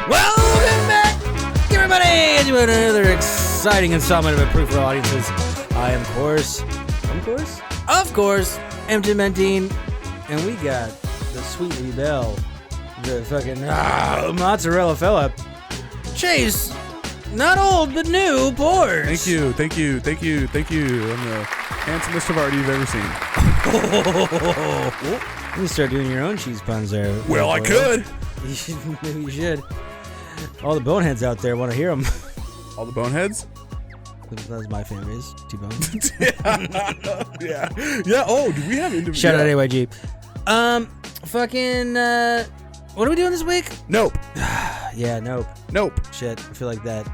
Welcome back, everybody, to another exciting installment of Approved for All Audiences. I am, of course, am Jim Mentine, and we got the sweet Belle, the fucking mozzarella fella, Chase, not old but new, Porch. Thank you. I'm the handsomest Havarti you've ever seen. You start doing your own cheese puns there. Well, I could. Maybe you should. All the boneheads out there want to hear them. All the boneheads? That's my family's T-Bone. Yeah. Oh, do we have individual? Shout out AYG. What are we doing this week? Nope. Yeah, nope. Shit, I feel like that.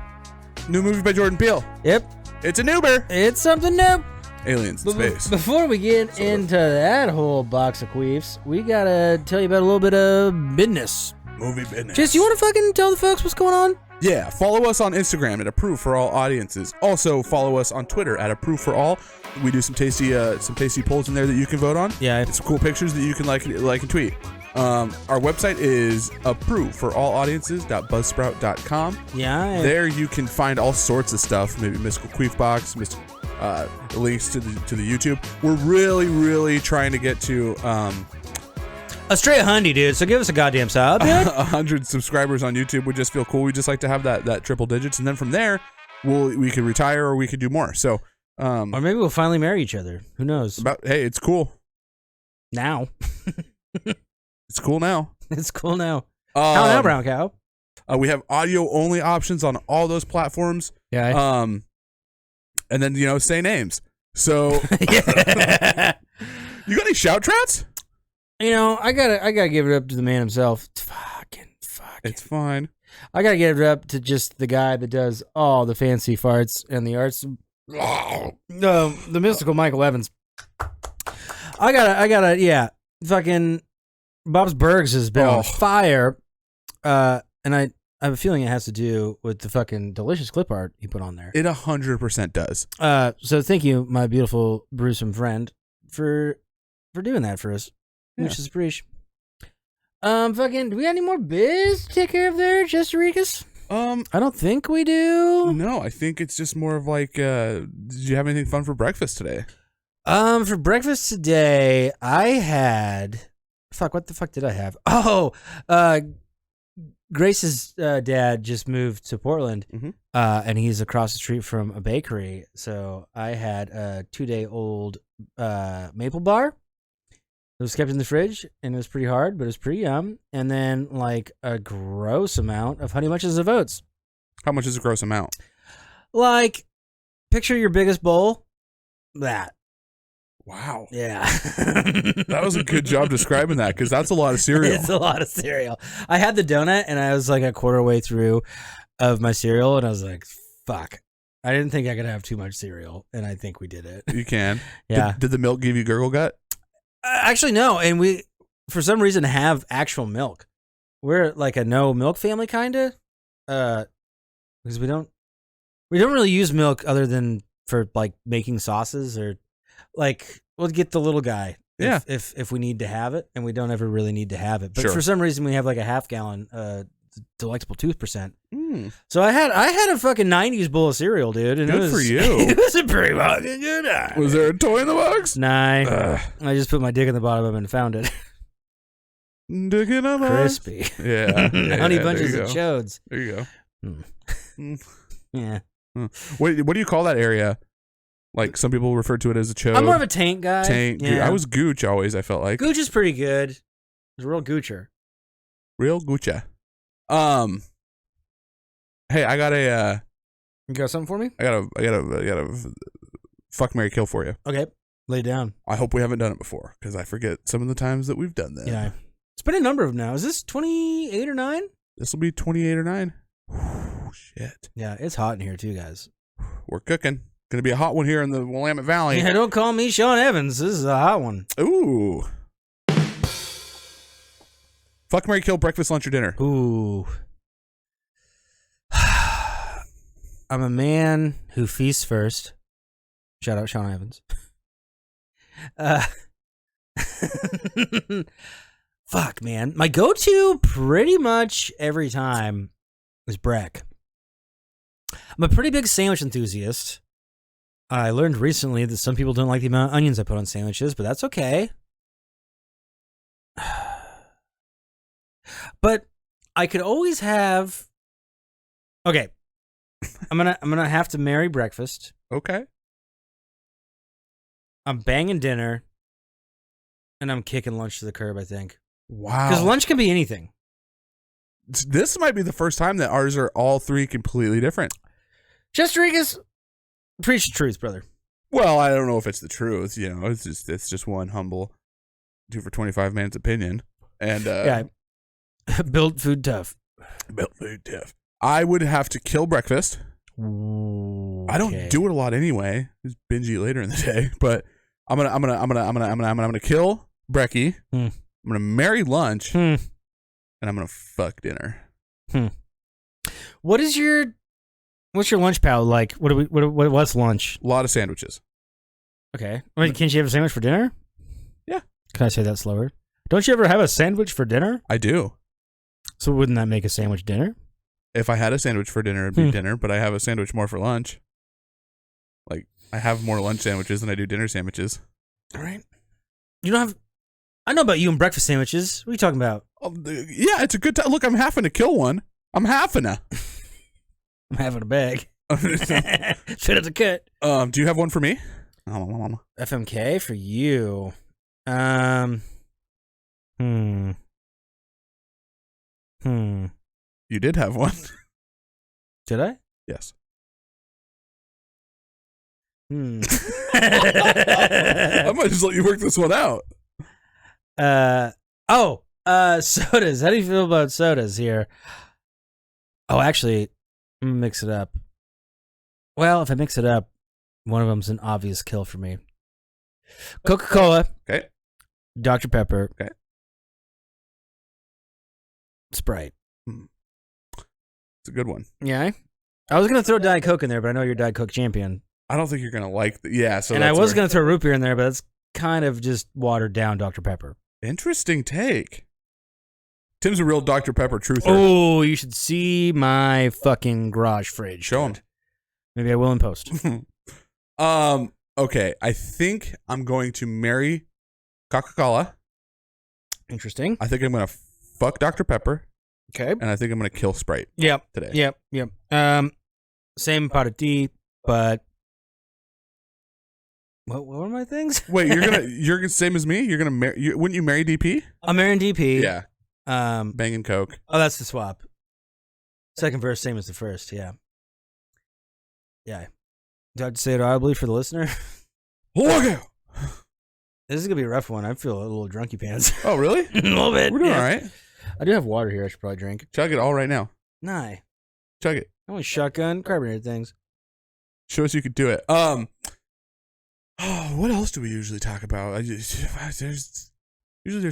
New movie by Jordan Peele. Yep. It's an Uber. It's something new. Aliens in space. Before we get into that whole box of queefs, we gotta tell you about a little bit of business. Movie business. Jess, you want to fucking tell the folks what's going on? Yeah, follow us on Instagram at Approved for All Audiences. Also, follow us on Twitter at Approved for All. We do some tasty polls in there that you can vote on. Yeah. It's some cool pictures that you can like and tweet. Our website is approvedforallaudiences.buzzsprout.com. Yeah. There you can find all sorts of stuff, maybe Mystical Queef Box, links to the YouTube. We're really trying to get to a straight 100, dude, so give us a goddamn sub, dude. 100 subscribers on YouTube would just feel cool. We just like to have that triple digits, and then from there, we could retire or we could do more. So, or maybe we'll finally marry each other. Who knows? Hey, it's cool now. It's cool now. It's cool now. How now, brown cow? We have audio only options on all those platforms. Yeah. And then say names. So, you got any shout trats? I gotta give it up to the man himself. Fucking. It's fine. I gotta give it up to just the guy that does all the fancy farts and the arts. The mystical Michael Evans. I gotta, yeah. Fucking Bob's Bergs has been on fire. And I have a feeling it has to do with the fucking delicious clip art he put on there. It 100% does. So thank you, my beautiful Bruce friend, for doing that for us. Which is appreciated. Do we got any more biz to take care of there, Jessaricus? I don't think we do. No, I think it's just more of like, did you have anything fun for breakfast today? For breakfast today, I had, what the fuck did I have? Oh, Grace's dad just moved to Portland, and he's across the street from a bakery. So I had a 2-day-old maple bar. It was kept in the fridge, and it was pretty hard, but it was pretty yum. And then, like, a gross amount of Honey Bunches of Oats. How much is a gross amount? Like, picture your biggest bowl. That. Wow. Yeah. That was a good job describing that, because that's a lot of cereal. It's a lot of cereal. I had the donut, and I was, like, a quarter way through of my cereal, and I was like, fuck. I didn't think I could have too much cereal, and I think we did it. You can. Yeah. Did the milk give you gurgle gut? Actually, no, and we, for some reason, have actual milk. We're like a no milk family, kind of, because we don't really use milk other than for like making sauces or like we'll get the little guy, if we need to have it, and we don't ever really need to have it. But for some reason, we have like a half gallon delectable tooth %. So I had a fucking 90s bowl of cereal, dude. And good for you. It was a pretty fucking good eye. Was there a toy in the box? Nah. I just put my dick in the bottom of it and found it. Dick in a box? Crispy. Yeah. Honey bunches of chodes. There you go. Yeah. What do you call that area? Like some people refer to it as a chode. I'm more of a tank guy. Tank. Yeah. I was gooch always, I felt like. Gooch is pretty good. It's a real goocher. Real goocha. Hey, I got a. You got something for me? I got a fuck, marry, kill for you. Okay, lay it down. I hope we haven't done it before because I forget some of the times that we've done that. Yeah, it's been a number of now. Is this 28 or 9? This will be 28 or 9. Shit. Yeah, it's hot in here too, guys. We're cooking. Gonna be a hot one here in the Willamette Valley. Yeah, don't call me Sean Evans. This is a hot one. Ooh. Fuck, marry, kill, breakfast, lunch, or dinner. Ooh. I'm a man who feasts first, Shout out Sean Evans. Uh, fuck, man. My go-to pretty much every time is Breck. I'm a pretty big sandwich enthusiast. I learned recently that some people don't like the amount of onions I put on sandwiches, but that's okay. But I could always have. Okay, I'm gonna have to marry breakfast. Okay. I'm banging dinner, and I'm kicking lunch to the curb. I think Wow. because lunch can be anything. This might be the first time that ours are all three completely different. Just Rodriguez, preach the truth, brother. Well, I don't know if it's the truth. You know, it's just one humble 2 for 25 man's opinion. And Yeah, build food tough. built food tough. I would have to kill breakfast. Ooh, I don't do it a lot anyway. Just binge eat later in the day, but I'm gonna kill Brecky. I'm gonna marry lunch, and I'm gonna fuck dinner. What's your lunch pal like? What's lunch? A lot of sandwiches. Okay. I mean, can't you have a sandwich for dinner? Yeah. Can I say that slower? Don't you ever have a sandwich for dinner? I do. So wouldn't that make a sandwich dinner? If I had a sandwich for dinner, it'd be dinner, but I have a sandwich more for lunch. Like, I have more lunch sandwiches than I do dinner sandwiches. All right. You don't have... I know about you and breakfast sandwiches. What are you talking about? Yeah, it's a good time. Look, I'm having to kill one. I'm having to. I'm having a bag. Fit at the cut. Do you have one for me? FMK for you. You did have one. Did I? Yes. I might just let you work this one out. Sodas. How do you feel about sodas here? Oh, actually, I'm gonna mix it up. Well, if I mix it up, one of them's an obvious kill for me. Coca-Cola. Okay. Dr. Pepper. Okay. Sprite. It's a good one. Yeah. I was gonna throw Diet Coke in there, but I know you're Diet Coke champion. I don't think you're gonna like yeah. So and I was gonna throw root beer in there, but that's kind of just watered down Dr. Pepper. Interesting take. Tim's a real Dr. Pepper truther. Oh, you should see my fucking garage fridge. Show him. Maybe I will in post. Okay. I think I'm going to marry Coca-Cola. Interesting. I think I'm gonna fuck Dr. Pepper. Okay. And I think I'm gonna kill Sprite. Yep. Today. Yep. Same pot of tea, but what were my things? Wait, you're gonna same as me? You're gonna marry? Wouldn't you marry DP? I'm marrying DP. Yeah. Banging Coke. Oh, that's the swap. Second verse, same as the first. Yeah. Do I have to say it audibly for the listener? Look out! This is gonna be a rough one. I feel a little drunky pants. Oh, really? A little bit. We're doing all right. I do have water here. I should probably drink. Chug it all right now. Nah. Chug it. I want shotgun carbonated things. Show us you could do it. What else do we usually talk about? There's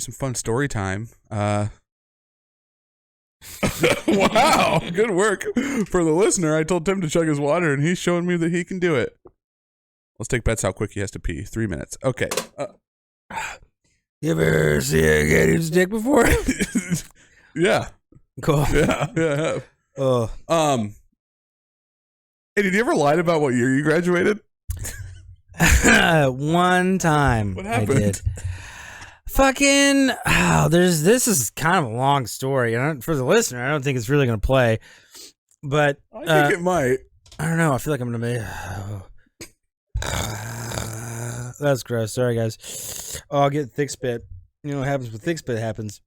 some fun story time. Wow, good work for the listener. I told Tim to chug his water, and he's showing me that he can do it. Let's take bets how quick he has to pee. 3 minutes. Okay. You ever see a guy eat his dick before? Yeah. Cool. Yeah. Oh. Hey, did you ever lie about what year you graduated? One time. What happened? I did. Fucking. This is kind of a long story. For the listener, I don't think it's really gonna play. But I think it might. I don't know. I feel like I'm gonna be. That's gross. Sorry, guys. Oh, I'll get thick spit. You know what happens with thick spit happens.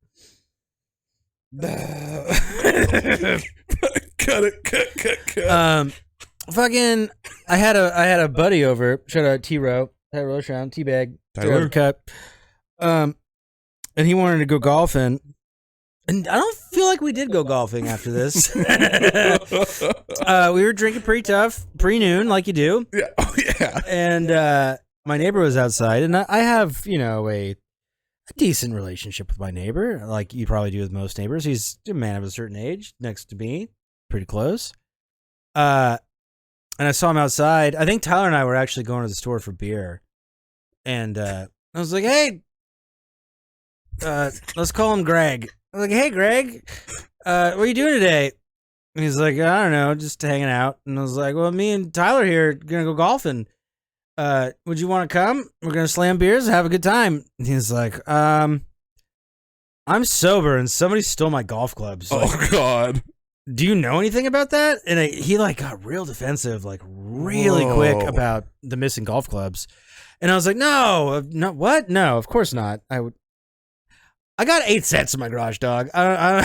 Cut it. Fucking. I had a buddy over. Shout out T-Row. Had a Roshan T-Bag. Tyler. Cut. And he wanted to go golfing. And I don't feel like we did go golfing after this. We were drinking pretty tough, pre-noon, like you do. Yeah. Oh, yeah. And my neighbor was outside, and I have, a decent relationship with my neighbor, like you probably do with most neighbors. He's a man of a certain age, next to me, pretty close. and I saw him outside. I think Tyler and I were actually going to the store for beer, and I was like, "Hey, let's call him Greg." I was like, "Hey, Greg, what are you doing today?" And he's like, "I don't know, just hanging out." And I was like, "Well, me and Tyler here are gonna go golfing. Would you want to come? We're gonna slam beers and have a good time." And he's like, "I'm sober, and somebody stole my golf clubs. Like, Oh God. do you know anything about that?" And he like got real defensive, like really quick about the missing golf clubs. And I was like, "No, what? No, of course not. I got 8 sets in my garage, dog. I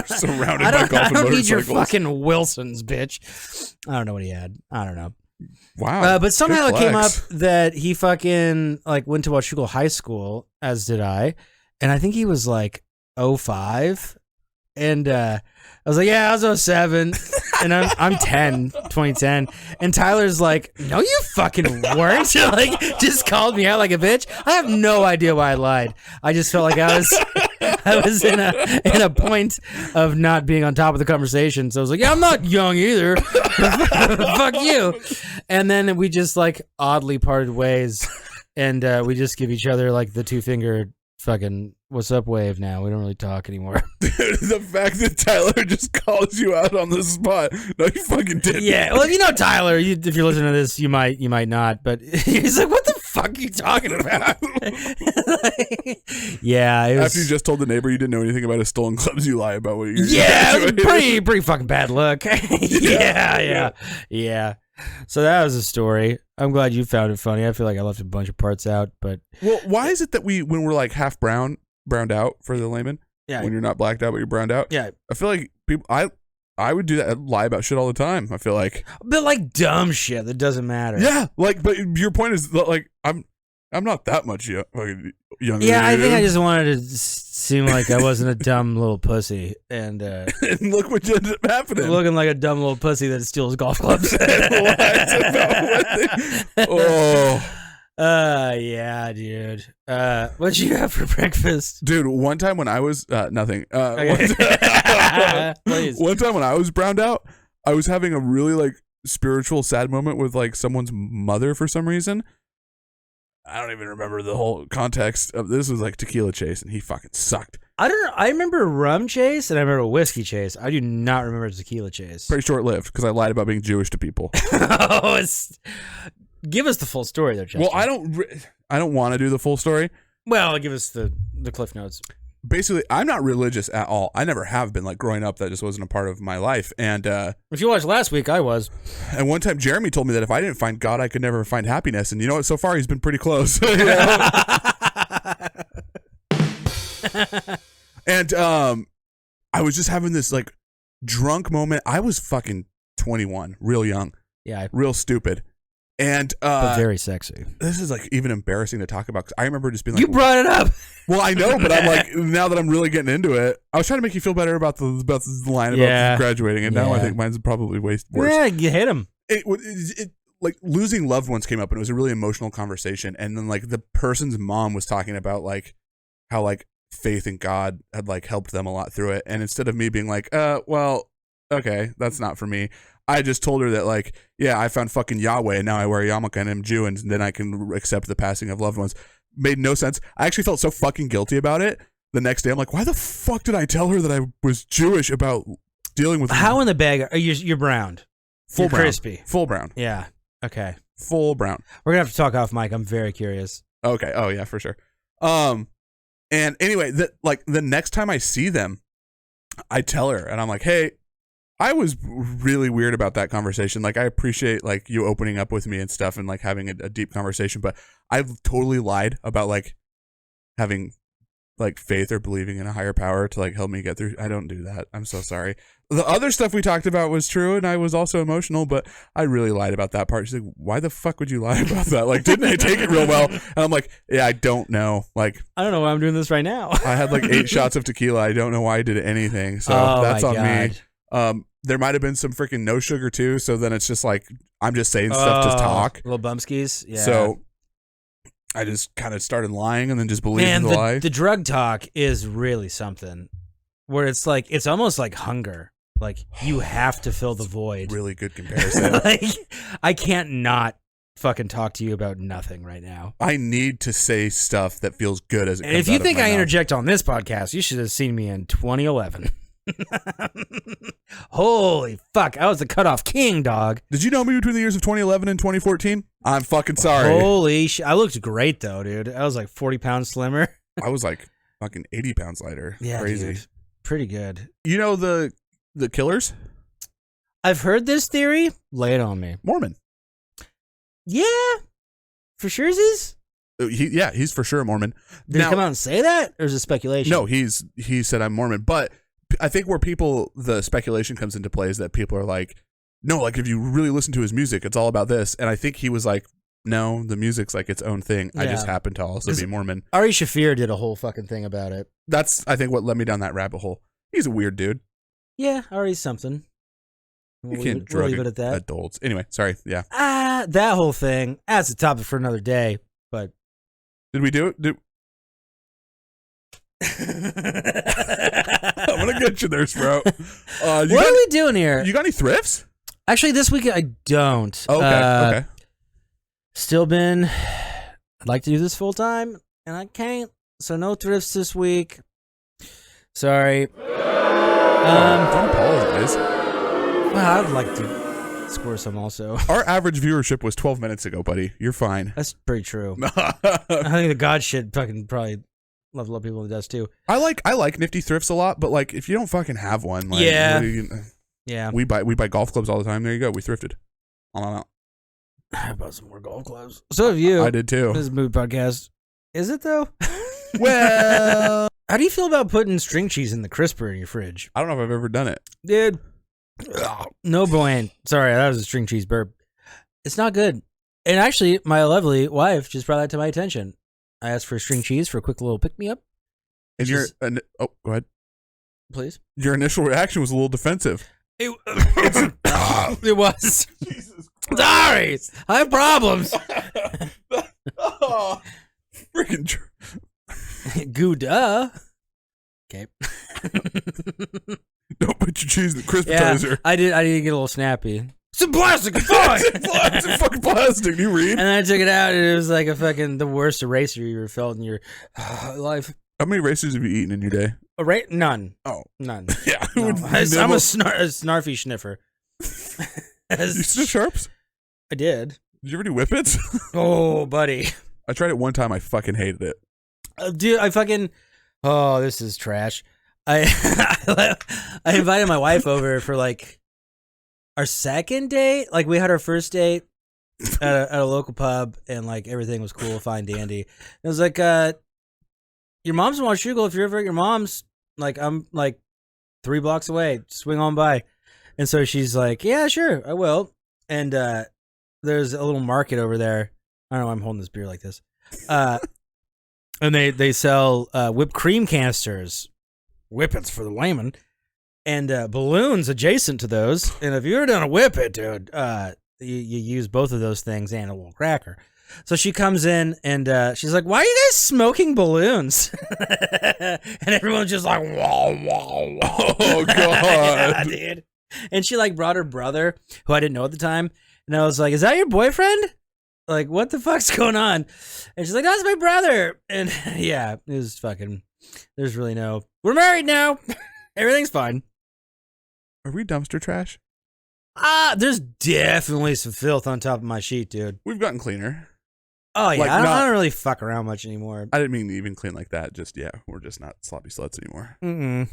Surrounded by golf and I don't need your motorcycles. fucking Wilsons, bitch." I don't know what he had. I don't know. Wow. But somehow Good it came up flex. that he fucking like went to Washougal High School, as did I. And I think he was like 05. And I was like, "Yeah, I was 07." And I'm 10, 2010. And Tyler's like, "No, you fucking weren't." Like, just called me out like a bitch. I have no idea why I lied. I just felt like I was in a point of not being on top of the conversation. So I was like, "Yeah, I'm not young either." Fuck you. And then we just like oddly parted ways, and we just give each other like the 2-finger fucking what's up wave now. We don't really talk anymore. Dude, the fact that Tyler just calls you out on the spot. No, you fucking didn't. Yeah, well, if you know Tyler, if you're listening to this, you might not. But he's like, "What the fuck are you talking about?" Yeah, it was, After you just told the neighbor you didn't know anything about his stolen clubs, you lie about what you. yeah, it was pretty fucking bad look. Yeah. So that was a story. I'm glad you found it funny. I feel like I left a bunch of parts out, but Well, why is it that when we're like half browned out for the layman, yeah, when you're not blacked out but you're browned out? yeah. I feel like people. I would do that. I'd lie about shit all the time. I feel like. But like dumb shit that doesn't matter. Yeah, like, but your point is that, like, I'm not that much younger. Yeah, than I you, think I dude. just wanted to seem like I wasn't a dumb little pussy, and And look what ended up happening. looking like a dumb little pussy that steals golf clubs. Oh, Yeah, dude. What'd you have for breakfast? dude! One time when I was nothing. Okay. Please. One time when I was browned out, I was having a really like spiritual sad moment with like someone's mother for some reason. I don't even remember the whole context of this. Was like Tequila Chase, and he fucking sucked. I don't know. I remember rum chase and I remember whiskey chase. I do not remember tequila chase. Pretty short lived because I lied about being Jewish to people. Oh, give us the full story, though, Chester. Well, I don't want to do the full story. Well, give us the cliff notes. Basically, I'm not religious at all. I never have been. Like growing up, that just wasn't a part of my life. And If you watched last week, I was. and one time, Jeremy told me that if I didn't find God, I could never find happiness. And you know what? So far, he's been pretty close. And I was just having this like drunk moment. I was fucking 21, real young, Yeah, real stupid. And but very sexy. this is like even embarrassing to talk about because I remember just being like, You brought it up. well, I know, but I'm like, now that I'm really getting into it, I was trying to make you feel better about the line about Yeah. graduating, and now I Yeah. think mine's probably way worse. Yeah, you hit him. It like losing loved ones came up, and it was a really emotional conversation. And then like the person's mom was talking about like how like faith in God had like helped them a lot through it. And instead of me being like, well, okay, that's not for me, I just told her that like, yeah, I found fucking Yahweh, and now I wear a yarmulke and I'm Jew, and then I can accept the passing of loved ones. Made no sense. I actually felt so fucking guilty about it. The next day, I'm like, why the fuck did I tell her that I was Jewish about dealing with How in the bag are you're browned? full You're brown, crispy. full brown, Yeah. Okay. full brown. We're gonna have to talk off mic. I'm very curious. Okay. Oh yeah, for sure. And anyway, the next time I see them, I tell her, and I'm like, hey, I was really weird about that conversation. Like, I appreciate like you opening up with me and stuff, and like having a deep conversation, but I've totally lied about like having like faith or believing in a higher power to like help me get through. I don't do that. I'm so sorry. The other stuff we talked about was true, and I was also emotional, but I really lied about that part. She's like, why the fuck would you lie about that? Like, didn't I take it real well? And I'm like, yeah, I don't know. Like, I don't know why I'm doing this right now. I had like 8 shots of tequila. I don't know why I did anything. So that's on me. There might have been some freaking no sugar too. So then it's just like, I'm just saying stuff to talk. Little bumskis. Yeah. So I just kind of started lying and then just believed the lie. The drug talk is really something where it's like, it's almost like hunger. Like, you have to fill the void. Really good comparison. Like, I can't not fucking talk to you about nothing right now. I need to say stuff that feels good as it And comes if you out of think my I mouth. interject on this podcast, you should have seen me in 2011. Holy fuck, I was the cutoff king, dog. Did you know me between the years of 2011 and 2014? I'm fucking sorry. Holy shit. I looked great, though, dude. I was like 40 pounds slimmer. I was like fucking 80 pounds lighter. Yeah, Crazy. dude. Pretty good. You know the killers? I've heard this theory. Lay it on me. Mormon. Yeah. For sure is? He's for sure a Mormon. Did he come out and say that? Or is it speculation? No, he said I'm Mormon. But I think where the speculation comes into play is that people are like, no, like if you really listen to his music, it's all about this. And I think he was like, no, the music's like its own thing. I just happen to also be Mormon. Ari Shaffir did a whole fucking thing about it. That's, I think, what led me down that rabbit hole. He's a weird dude. Yeah, Ari's something. You can't we'll drug leave it at that. adults. Anyway, sorry. Yeah. That whole thing. That's a topic for another day. But did we do it? I'm gonna get you there, bro. What are we doing here? You got any thrifts? Actually, this week I don't. Okay. Still I'd like to do this full time, and I can't. So no thrifts this week. Sorry. Don't apologize. Well, I'd like to score some also. Our average viewership was 12 minutes ago, buddy. You're fine. That's pretty true. I think the God shit fucking probably love a lot of people that does too. I like nifty thrifts a lot, but like if you don't fucking have one, like, yeah, yeah. We buy golf clubs all the time. There you go. We thrifted. I bought some more golf clubs. So have you. I did too. This is a movie podcast. Is it though? Well, how do you feel about putting string cheese in the crisper in your fridge? I don't know if I've ever done it, dude. No bueno. Sorry, that was a string cheese burp. It's not good. And actually, my lovely wife just brought that to my attention. I asked for string cheese for a quick little pick me up. And go ahead, please. Your initial reaction was a little defensive. It was. Jesus Christ. Sorry, I have problems. Oh, freaking Gouda. Okay. Don't put your cheese in the crispertizer. Yeah, I did get a little snappy. It's in plastic. It's fine. It's in fucking plastic. You read? And then I took it out, and it was like the worst eraser you ever felt in your life. How many erasers have you eaten in your day? None. Oh, none. Yeah, no. I'm a snarfy sniffer. You sniff sharps? I did. Did you ever do whippets? Oh, buddy. I tried it one time. I fucking hated it. Dude, oh, this is trash. I invited my wife over for like our second date. Like we had our first date at a local pub, and like everything was cool, fine, dandy. It was like, your mom's in Washougal. If you're ever at your mom's, like I'm like 3 blocks away. Swing on by. And so she's like, yeah, sure, I will. And there's a little market over there. I don't know why I'm holding this beer like this. And they sell whipped cream canisters, whippets for the layman, and balloons adjacent to those. And if you're gonna whip it, dude, you use both of those things and a little cracker. So she comes in and she's like, "Why are you guys smoking balloons?" And everyone's just like, "Whoa, whoa, whoa!" Oh god, yeah, dude. And she like brought her brother, who I didn't know at the time, and I was like, "Is that your boyfriend? Like, what the fuck's going on?" And she's like, "That's my brother." And yeah, it was fucking. There's really no. We're married now. Everything's fine. Are we dumpster trash? There's definitely some filth on top of my sheet, dude. We've gotten cleaner. Oh yeah, Like, I don't really fuck around much anymore. I didn't mean to even clean like that. Just we're just not sloppy sluts anymore. Mm-mm.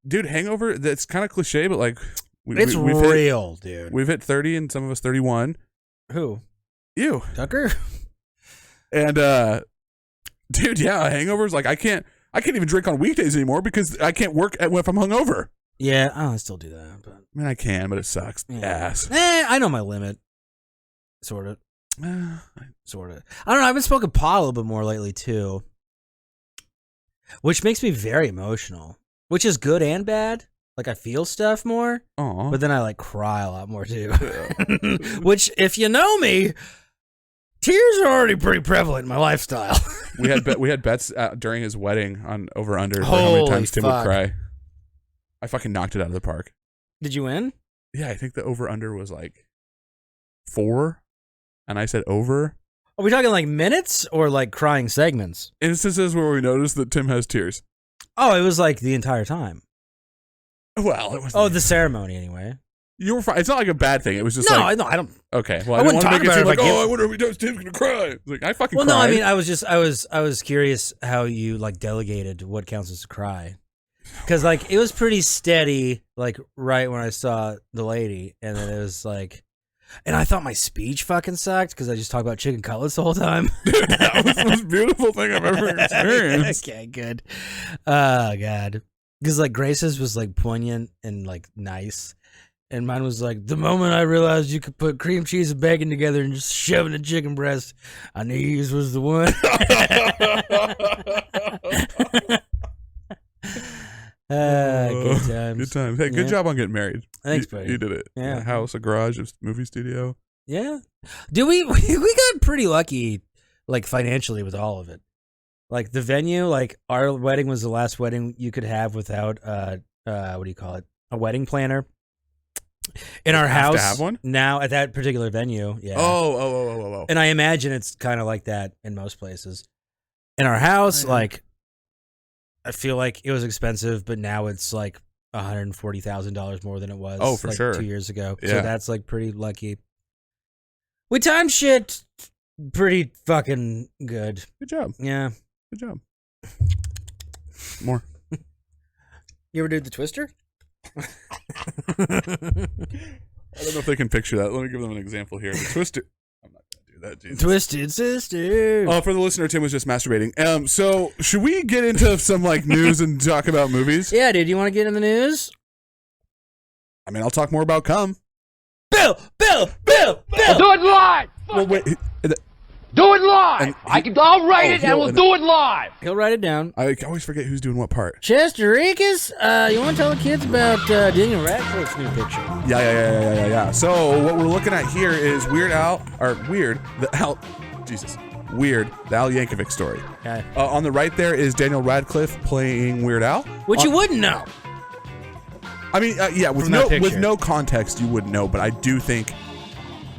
Dude, hangover. That's kind of cliche, but like, It's real, dude. We've hit 30, and some of us 31. Who? You, Tucker? And dude, yeah, hangovers. Like I can't even drink on weekdays anymore because I can't work if I'm hungover. Yeah, I still do that, but I mean, I can, but it sucks. yeah. Ass. I know my limit. Sort of. Sort of. I don't know. I've been smoking pot a little bit more lately too, which makes me very emotional. Which is good and bad. Like I feel stuff more, but then I like cry a lot more too. Yeah. Which, if you know me, tears are already pretty prevalent in my lifestyle. we had bets during his wedding on over under for how Holy many times Tim would fuck. cry. I fucking knocked it out of the park. Did you win? Yeah, I think the over-under was like 4, and I said over. Are we talking like minutes or like crying segments? Instances where we notice that Tim has tears. Oh, it was like the entire time. Well, it was. Oh, the ceremony anyway. You were fine. It's not like a bad thing. It was just no, like... No, I don't... Okay, well, I didn't wouldn't want to talk make it about seem it like, if I oh, I wonder if he does, Tim's gonna cry. It's like, I fucking cried. No, I mean, I was curious how you like delegated what counts as a cry. Because like, it was pretty steady, like right when I saw the lady, and then it was like... And I thought my speech fucking sucked because I just talked about chicken cutlets the whole time. That was the most beautiful thing I've ever experienced. Okay, good. Oh, God. Because, like, Grace's was, like, poignant and, like, nice. And mine was, like, the moment I realized you could put cream cheese and bacon together and just shove in a chicken breast, I knew yours was the one. Good times. Good times. Hey, good job on getting married. Thanks, buddy. You did it. Yeah. A house, a garage, a movie studio. Yeah. Dude, we got pretty lucky, like, financially with all of it. Like, the venue, like, our wedding was the last wedding you could have without, what do you call it? A wedding planner. In our house. To have one? Now, at that particular venue, yeah. Oh. And I imagine it's kind of like that in most places. In our house, like, I feel like it was expensive, but now it's like $140,000 more than it was. Oh, for like sure. 2 years ago. Yeah. So that's like pretty lucky. We timed shit pretty fucking good. Good job. Yeah. Good job. More. You ever do the Twister? I don't know if they can picture that. Let me give them an example here. The Twister. I'm not going to do that, Jesus. Twisted Sister. For the listener, Tim was just masturbating. So should we get into some like news and talk about movies? Yeah, dude. You want to get in the news? I mean, I'll talk more about cum. Bill. We'll do it live. Well, wait. Do it live. I'll write it and we'll do it live. He'll write it down. I always forget who's doing what part. Chester Rikus, you want to tell the kids about Daniel Radcliffe's new picture? Yeah. So what we're looking at here is Weird, the Al Yankovic Story. Okay. On the right there is Daniel Radcliffe playing Weird Al. Which you wouldn't know. I mean, yeah, with no context, you wouldn't know, but I do think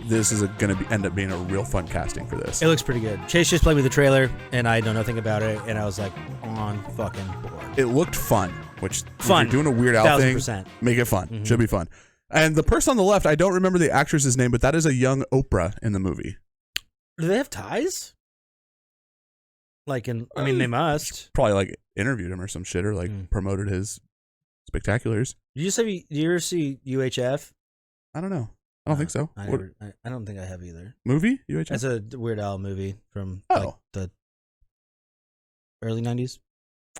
this is going to end up being a real fun casting for this. It looks pretty good. Chase just played me the trailer, and I know nothing about it, and I was like, on fucking board. It looked fun, which fun. If you're doing a Weird Al thing, 1000%. make it fun. Should be fun. And the person on the left, I don't remember the actress's name, but that is a young Oprah in the movie. Do they have ties? Like, I mean, they must. Probably like interviewed him or some shit, or like promoted his spectaculars. Do you ever see UHF? I don't know. I don't think so. I don't think I have either. Movie? UHF? It's a Weird Al movie from like the early 90s.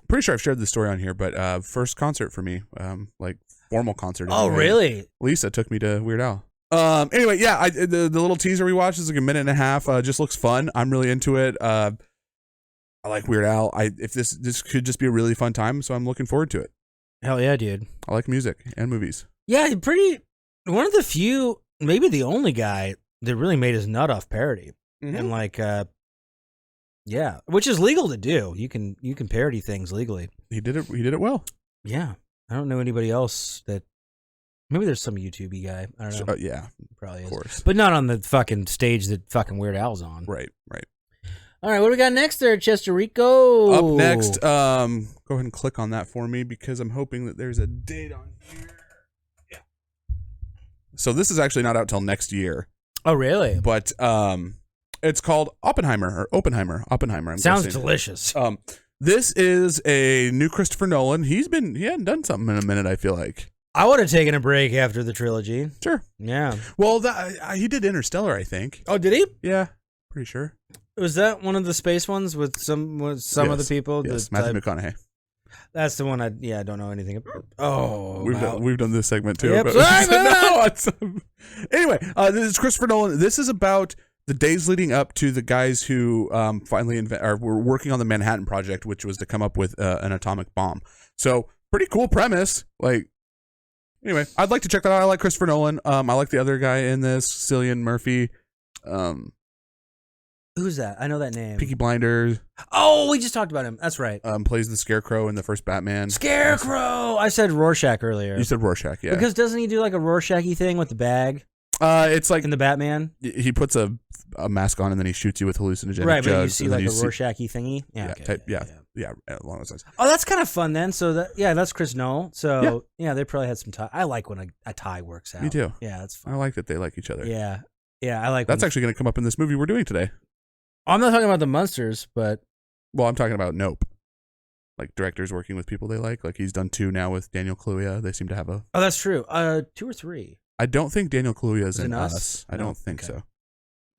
Pretty sure I've shared this story on here, but first concert for me, like formal concert. Oh, really? Lisa took me to Weird Al. Anyway, yeah, the little teaser we watched is like a minute and a half. Just looks fun. I'm really into it. I like Weird Al. If this could just be a really fun time, so I'm looking forward to it. Hell yeah, dude. I like music and movies. Yeah, one of the few, maybe the only guy that really made his nut off parody. And like, yeah, which is legal to do. You can parody things legally. He did it well. Yeah. I don't know anybody else that, maybe there's some YouTube guy. I don't know. Yeah. Probably of course. But not on the fucking stage that fucking Weird Al's on. Right. All right, what do we got next there, Chester Rico? Up next, go ahead and click on that for me because I'm hoping that there's a date on here. Yeah. So this is actually not out till next year. Oh, really? But it's called Oppenheimer. I'm Sounds guessing. delicious. This is a new Christopher Nolan. He hadn't done something in a minute, I feel like. I would have taken a break after the trilogy. Sure. Yeah. Well, he did Interstellar, I think. Oh, did he? Yeah, pretty sure. Was that one of the space ones with some of the people? Yes, Matthew McConaughey. That's the one I don't know anything about. Oh, we've done this segment too. Yep. But anyway, this is Christopher Nolan. This is about the days leading up to the guys who finally were working on the Manhattan Project, which was to come up with an atomic bomb. So pretty cool premise. Like, anyway, I'd like to check that out. I like Christopher Nolan. I like the other guy in this, Cillian Murphy. Who's that? I know that name. Peaky Blinders. Oh, we just talked about him. That's right. Plays the Scarecrow in the first Batman. Scarecrow! I said Rorschach earlier. You said Rorschach, yeah. Because doesn't he do like a Rorschach-y thing with the bag? It's like in the Batman. He puts a mask on and then he shoots you with hallucinogenic right, jugs. But you see like a Rorschach-y thingy. Yeah, along those lines. Oh, that's kind of fun then. So that's Chris Noel. So yeah, they probably had some tie. I like when a tie works out. Me too. Yeah, that's fun. I like that they like each other. Yeah, I like. That's actually going to come up in this movie we're doing today. I'm not talking about the Munsters, but I'm talking about Nope. Like directors working with people they like. Like he's done 2 now with Daniel Kaluuya. They seem to have a. Oh, that's true. 2 or 3. I don't think Daniel Kaluuya is in Us. I don't think so.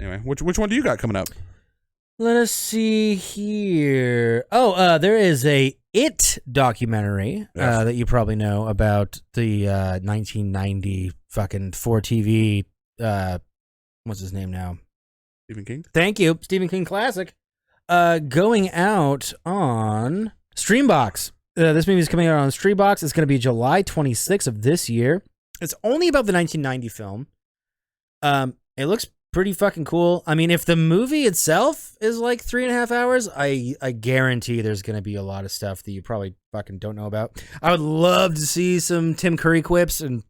Anyway, which one do you got coming up? Let us see here. Oh, there is a It documentary that you probably know about the 1990 fucking 4TV. What's his name now? Stephen King. Thank you, Stephen King classic. Going out on Streambox. This movie is coming out on Streambox. It's going to be July 26th of this year. It's only about the 1990 film. It looks pretty fucking cool. I mean, if the movie itself is like 3.5 hours, I guarantee there's going to be a lot of stuff that you probably fucking don't know about. I would love to see some Tim Curry quips, and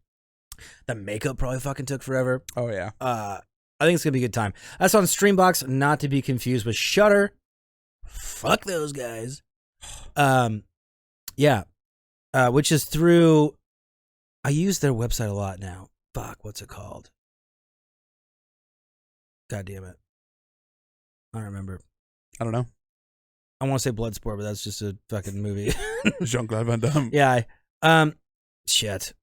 the makeup probably fucking took forever. Oh, yeah. I think it's going to be a good time. That's on Streambox, not to be confused with Shudder. Fuck those guys. Yeah. Which is through... I use their website a lot now. Fuck, what's it called? God damn it. I don't remember. I don't know. I want to say Bloodsport, but that's just a fucking movie. Jean-Claude Van Damme. Yeah. Shit.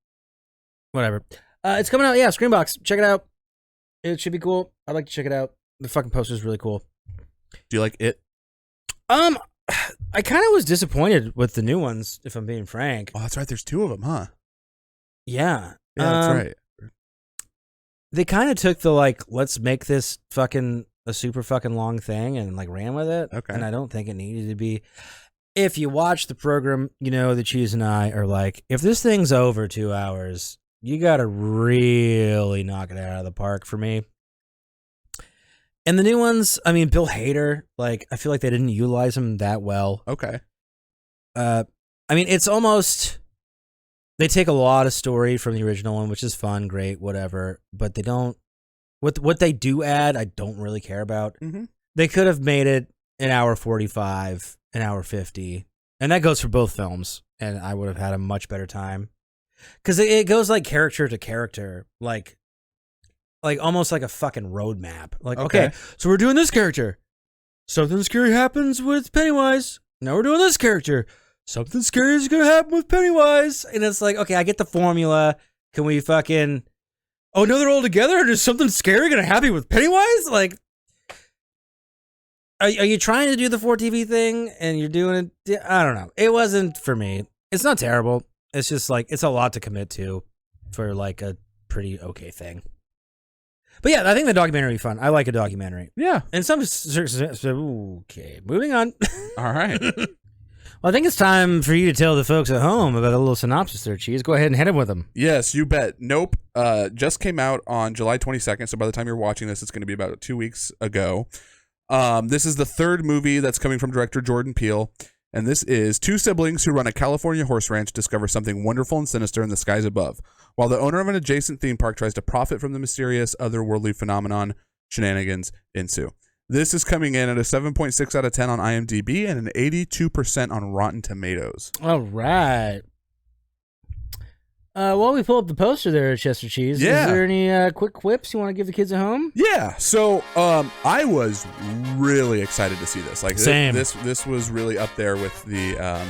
Whatever. It's coming out. Yeah, Screenbox. Check it out. It should be cool. I'd like to check it out. The fucking poster is really cool. Do you like it? I kind of was disappointed with the new ones, if I'm being frank. Oh, that's right. There's 2 of them, huh? Yeah. Yeah, that's right. They kind of took the, like, let's make this fucking a super fucking long thing and, like, ran with it. Okay. And I don't think it needed to be. If you watch the program, you know that Cheese and I are like, if this thing's over 2 hours, you got to really knock it out of the park for me. And the new ones, I mean, Bill Hader, like, I feel like they didn't utilize him that well. Okay. I mean, it's almost... They take a lot of story from the original one, which is fun, great, whatever. But they don't... What they do add, I don't really care about. Mm-hmm. They could have made it an hour 45, an hour 50. And that goes for both films. And I would have had a much better time. Because it goes, like, character to character. Like almost like a fucking roadmap. Like, okay, so we're doing this character. Something scary happens with Pennywise. Now we're doing this character. Something scary is going to happen with Pennywise. And it's like, okay, I get the formula. Can we fucking... Oh, no, they're all together? And is something scary going to happen with Pennywise? Like, are you trying to do the 4TV thing and you're doing it? I don't know. It wasn't for me. It's not terrible. It's just like, it's a lot to commit to for like a pretty okay thing. But yeah, I think the documentary would be fun. I like a documentary. Yeah. And okay, moving on. All right. Well, I think it's time for you to tell the folks at home about a little synopsis there, Cheese. Go ahead and hit him with them. Yes, you bet. Nope. Just came out on July 22nd, so by the time you're watching this, it's going to be about 2 weeks ago. This is the 3rd movie that's coming from director Jordan Peele, and this is 2 siblings who run a California horse ranch discover something wonderful and sinister in the skies above. While the owner of an adjacent theme park tries to profit from the mysterious otherworldly phenomenon, shenanigans ensue. This is coming in at a 7.6 out of 10 on IMDb and an 82% on Rotten Tomatoes. All right. While we pull up the poster there, Chester Cheese, is there any quick quips you want to give the kids at home? Yeah. So I was really excited to see this. Like, Same. This was really up there with the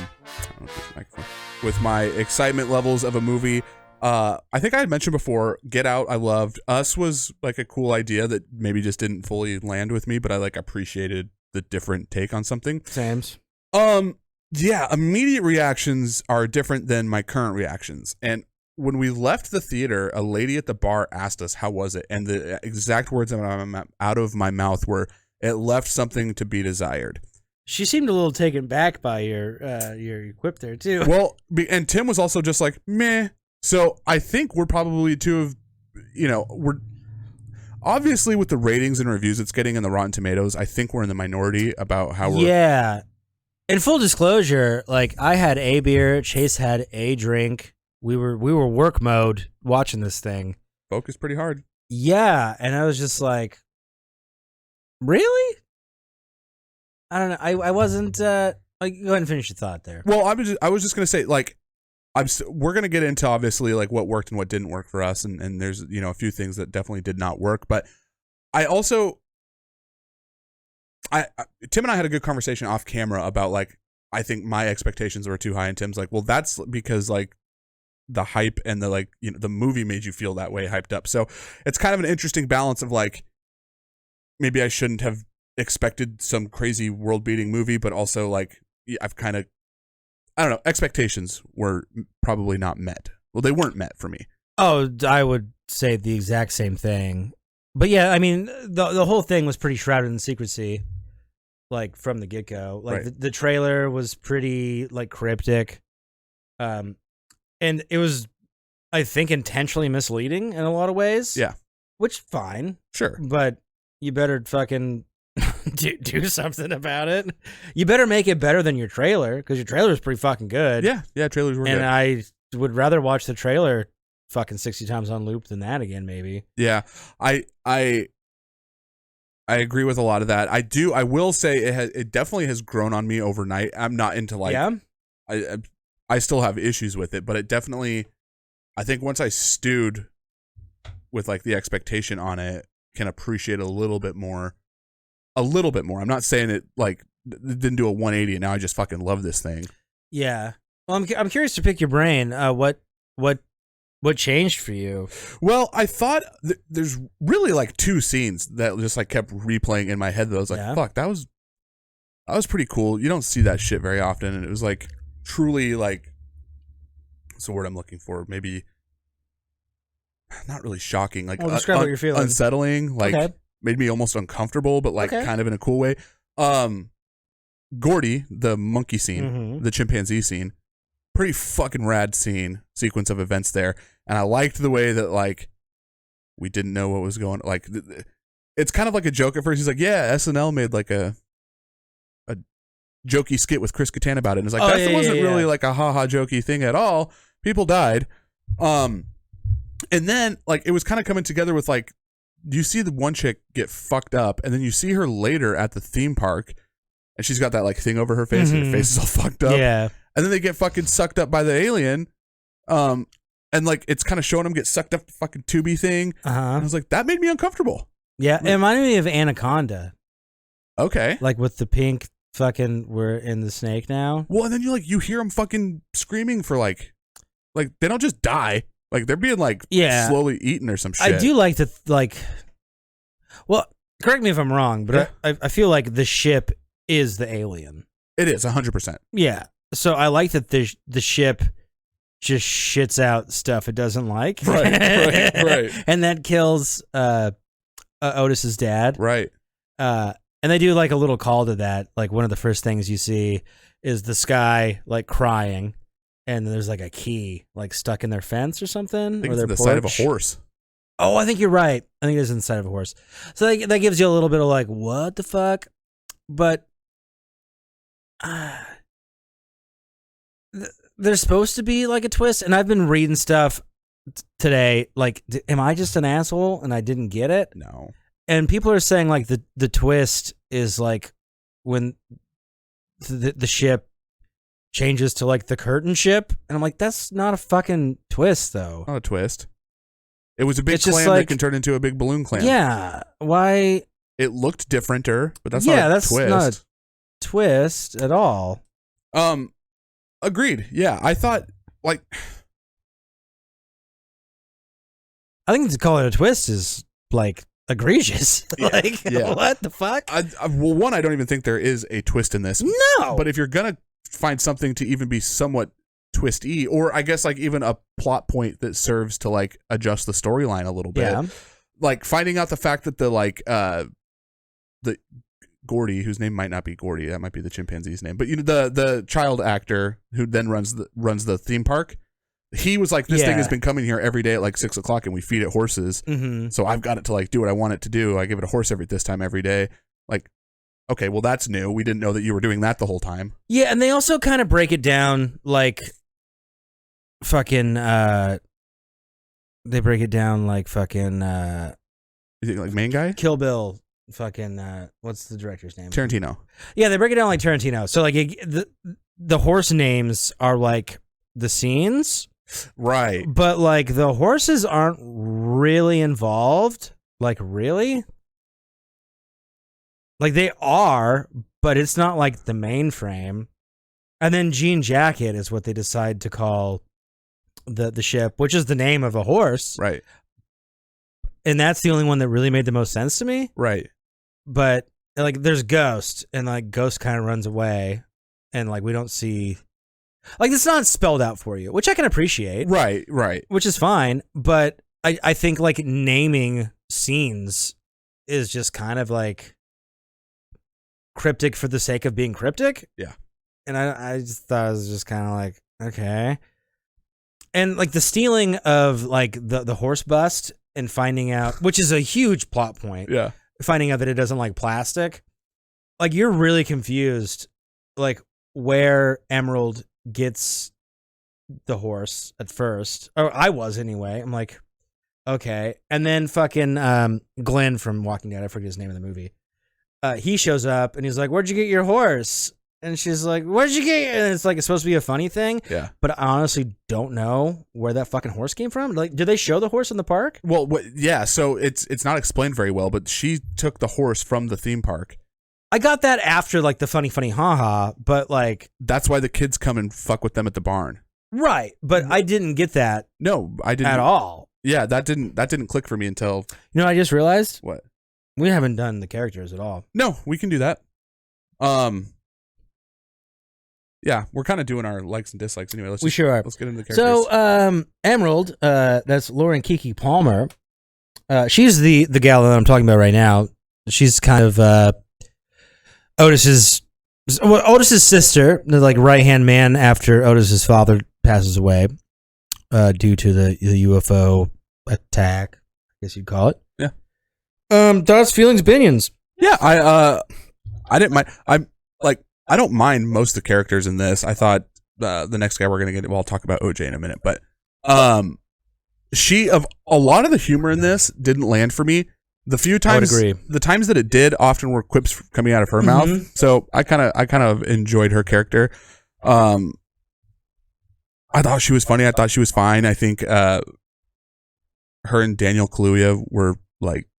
with my excitement levels of a movie. I think I had mentioned before, Get Out, I loved. Us was like a cool idea that maybe just didn't fully land with me, but I like appreciated the different take on something. Sames. Yeah, immediate reactions are different than my current reactions. And when we left the theater, a lady at the bar asked us, how was it? And the exact words out of my mouth were, it left something to be desired. She seemed a little taken back by your quip there, too. Well, and Tim was also just like, meh. So I think we're probably obviously with the ratings and reviews it's getting in the Rotten Tomatoes, I think we're in the minority about how we're. Yeah. In full disclosure, like I had a beer, Chase had a drink. We were work mode watching this thing. Focused pretty hard. Yeah, and I was just like, really? I don't know. I wasn't. Like, go ahead and finish your thought there. Well, I was just gonna say, like, we're gonna get into obviously like what worked and what didn't work for us, and there's a few things that definitely did not work, but I also, Tim and I had a good conversation off camera about like I think my expectations were too high, and Tim's like, well, that's because like the hype and the like the movie made you feel that way, hyped up. So it's kind of an interesting balance of like maybe I shouldn't have expected some crazy world beating movie, but also like I've kind of, I don't know, expectations were probably not met. Well, they weren't met for me. Oh, I would say the exact same thing. But yeah, I mean, the whole thing was pretty shrouded in secrecy, like from the get go. Like Right. the trailer was pretty like cryptic, and it was, I think, intentionally misleading in a lot of ways. Yeah, which fine, sure, but you better fucking do something about it. You better make it better than your trailer, because your trailer is pretty fucking good. Yeah, trailers were and good. I would rather watch the trailer fucking 60 times on loop than that again, maybe. Yeah, I agree with a lot of that. I will say it definitely has grown on me overnight. I'm not into like, yeah. I still have issues with it, but it definitely, I think once I stewed with like the expectation on it, can appreciate a little bit more. I'm not saying it like didn't do a 180 and now I just fucking love this thing. Yeah. Well, I'm curious to pick your brain. What changed for you? Well, I thought there's really like two scenes that just like kept replaying in my head. That I was like, fuck, that was pretty cool. You don't see that shit very often, and it was like truly like, what's the word I'm looking for? Maybe not really shocking. Like, describe what you're feeling. Unsettling. Like, Okay. made me almost uncomfortable, but like kind of in a cool way. Gordy, the monkey scene, the chimpanzee scene, pretty fucking rad sequence of events there, and I liked the way that like we didn't know what was going. Like, it's kind of like a joke at first. He's like, "Yeah, SNL made like a jokey skit with Chris Kattan about it," and it's like that wasn't really like a haha jokey thing at all. People died, and then like it was kind of coming together with like, you see the one chick get fucked up, and then you see her later at the theme park, and she's got that like thing over her face, and her face is all fucked up. Yeah. And then they get fucking sucked up by the alien, and like it's kind of showing them get sucked up the fucking tubey thing. And I was like, that made me uncomfortable. Yeah, it reminded me of Anaconda. Okay. Like with the pink fucking, we're in the snake now. Well, and then you hear them fucking screaming for like they don't just die. Like they're being like slowly eaten or some shit. I do like to like. Well, correct me if I'm wrong, but I feel like the ship is the alien. It is 100%. Yeah. So I like that the ship just shits out stuff it doesn't like. Right. And that kills Otis's dad. Right. And they do like a little call to that. Like one of the first things you see is the sky like crying, and there's like a key like stuck in their fence or something. I think or it's their the side of a horse. Oh, I think you're right. I think it's inside of a horse. So that gives you a little bit of like, what the fuck? But there's supposed to be like a twist, and I've been reading stuff today. Like, am I just an asshole and I didn't get it? No. And people are saying like the twist is like when the ship changes to like the curtain ship, and I'm like, that's not a fucking twist though. Not a twist. It was a big It's just clam like, that can turn into a big balloon clam. Yeah. Why? It looked differenter, but that's Yeah, not a that's twist. not a twist at all. Agreed. Yeah, I thought like I think to call it a twist is like egregious. Like, what the fuck? Well, one, I don't even think there is a twist in this. No. But if you're gonna find something to even be somewhat twisty, or I guess like even a plot point that serves to like adjust the storyline a little bit, like finding out the fact that the Gordy, whose name might not be Gordy, that might be the chimpanzee's name, but the child actor who then runs the theme park, he was like, this thing Yeah. has been coming here every day at like 6 o'clock, and we feed it horses. Mm-hmm. So I've got it to like do what I want it to do. I give it a horse this time every day. Like, okay, well that's new. We didn't know that you were doing that the whole time. Yeah, and they also kind of break it down like fucking. They break it down like fucking. Is it like main guy? Kill Bill. Fucking. What's the director's name? Tarantino. Yeah, they break it down like Tarantino. So like the horse names are like the scenes. Right. But like the horses aren't really involved. Like really? Like they are, but it's not like the mainframe. And then Jean Jacket is what they decide to call the ship, which is the name of a horse. Right. And that's the only one that really made the most sense to me. Right. But like there's Ghost, and like Ghost kind of runs away, and like we don't see, like it's not spelled out for you, which I can appreciate. Right. Right. Which is fine, but I think like naming scenes is just kind of like cryptic for the sake of being cryptic. Yeah. And I just thought it was just kind of like, okay. And like the stealing of like the horse bust and finding out, which is a huge plot point. Yeah. Finding out that it doesn't like plastic. Like you're really confused like where Emerald gets the horse at first. Or I was anyway. I'm like, okay. And then fucking Glenn from Walking Dead, I forget his name in the movie. He shows up and he's like, "Where'd you get your horse?" And she's like, "Where'd you get?" And it's like it's supposed to be a funny thing. Yeah. But I honestly don't know where that fucking horse came from. Like, did they show the horse in the park? Well, yeah. So it's not explained very well, but she took the horse from the theme park. I got that after like the funny haha, but like that's why the kids come and fuck with them at the barn. Right, but I didn't get that. No, I didn't at all. Yeah, that didn't click for me until. You know, what I just realized what we haven't done the characters at all. No, we can do that. Yeah, we're kind of doing our likes and dislikes anyway. Let's get into the characters. So, Emerald, that's Lauren Kiki Palmer. She's the gal that I'm talking about right now. She's kind of Otis's sister, the like right hand man after Otis's father passes away due to the UFO attack, I guess you'd call it. Yeah. Thoughts, feelings, opinions. Yeah, I didn't mind. I don't mind most of the characters in this. I thought the next guy we're gonna get. Well, I'll talk about OJ in a minute, but a lot of the humor in this didn't land for me. The few times, the times that it did, often were quips coming out of her mouth. So I kind of enjoyed her character. I thought she was funny. I thought she was fine. I think her and Daniel Kaluuya were like.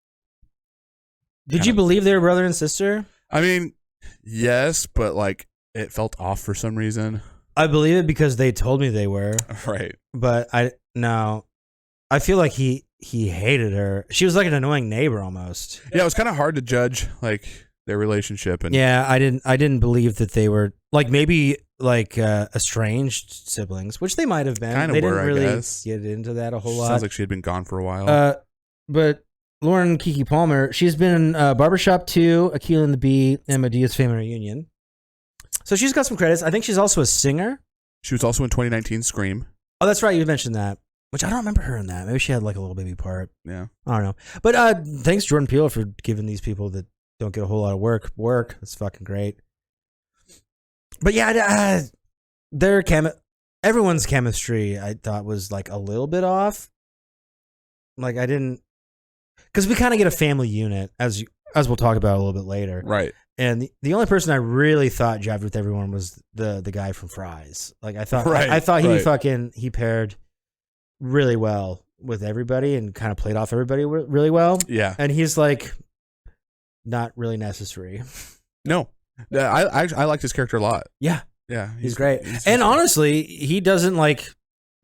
Did you believe they were brother and sister? I mean, yes, but like it felt off for some reason. I believe it because they told me they were. Right. But I feel like he hated her. She was like an annoying neighbor almost. Yeah, it was kind of hard to judge like their relationship. And yeah, I didn't believe that they were like maybe like estranged siblings, which they might have been. Kind of they were, didn't really I guess. get into that a whole lot. Sounds like she had been gone for a while. But Lauren Kiki Palmer, she's been in Barbershop 2, Akeelah and the Bee, and Medea's Family Reunion. So she's got some credits. I think she's also a singer. She was also in 2019 Scream. Oh, that's right. You mentioned that. Which I don't remember her in that. Maybe she had like a little baby part. Yeah. I don't know. But thanks Jordan Peele for giving these people that don't get a whole lot of work. That's fucking great. But yeah, everyone's chemistry I thought was like a little bit off. Like I didn't, because we kind of get a family unit as we'll talk about a little bit later. Right. And the only person I really thought jived with everyone was the guy from Fries. Like I thought, he paired really well with everybody and kind of played off everybody really well. Yeah. And he's like not really necessary. No. I liked his character a lot. Yeah. Yeah. He's great. And honestly, he doesn't like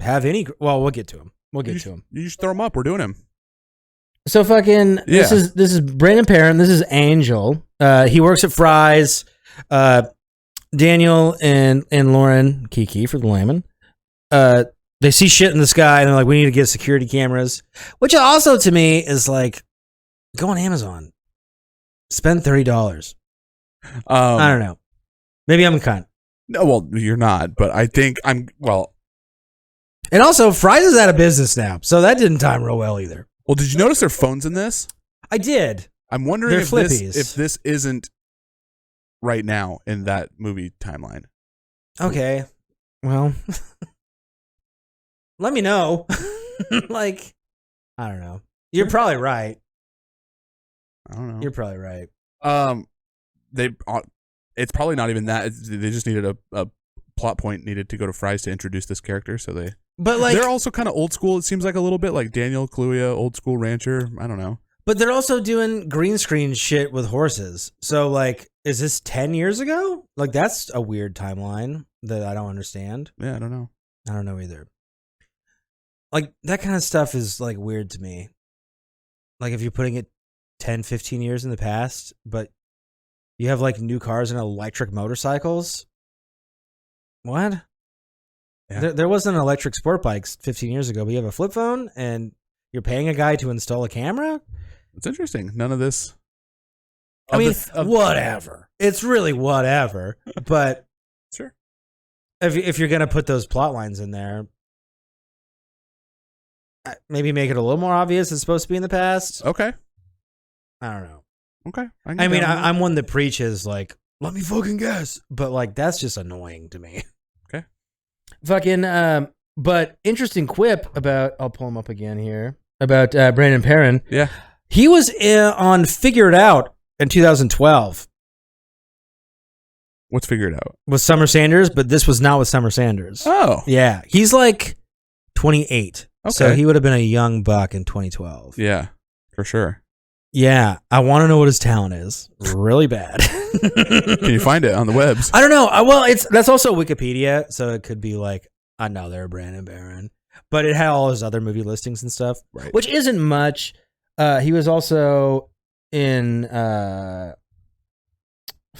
have any, well, we'll get to him. You just throw him up. We're doing him. So fucking, this is Brandon Perrin. This is Angel. He works at Fry's. Daniel and Lauren Kiki for the layman. They see shit in the sky and they're like, we need to get security cameras. Which also to me is like, go on Amazon. Spend $30. I don't know. Maybe I'm a cunt. No, well, you're not, but I think I'm, well. And also, Fry's is out of business now, so that didn't time real well either. Well, did you notice their phones in this? I did. I'm wondering They're if flippies. this isn't right now in that movie timeline. Okay. Well, let me know. Like, I don't know. You're probably right. I don't know. You're probably right. It's probably not even that. They just needed a plot point needed to go to Fry's to introduce this character. So they're also kind of old school. It seems like a little bit like Daniel Kaluuya, old school rancher. I don't know. But they're also doing green screen shit with horses. So, like, is this 10 years ago? Like, that's a weird timeline that I don't understand. Yeah, I don't know. I don't know either. Like, that kind of stuff is, like, weird to me. Like, if you're putting it 10, 15 years in the past, but you have, like, new cars and electric motorcycles. What? Yeah. There wasn't electric sport bikes 15 years ago, but you have a flip phone and you're paying a guy to install a camera? It's interesting. None of this. I mean, whatever. It's really whatever. But sure, if you're gonna put those plot lines in there, maybe make it a little more obvious it's supposed to be in the past. Okay. I don't know. Okay. I mean, I'm one that preaches like, let me fucking guess, but like that's just annoying to me. Okay. Fucking. But interesting quip about. I'll pull him up again here about Brandon Perrin. Yeah. He was on Figure It Out in 2012. What's Figure It Out? With Summer Sanders, but this was not with Summer Sanders. Oh. Yeah. He's like 28. Okay. So he would have been a young buck in 2012. Yeah, for sure. Yeah. I want to know what his talent is. Really bad. Can you find it on the webs? I don't know. Well, that's also Wikipedia. So it could be like, I know they're Brandon Barron. But it had all his other movie listings and stuff, right. Which isn't much. He was also in I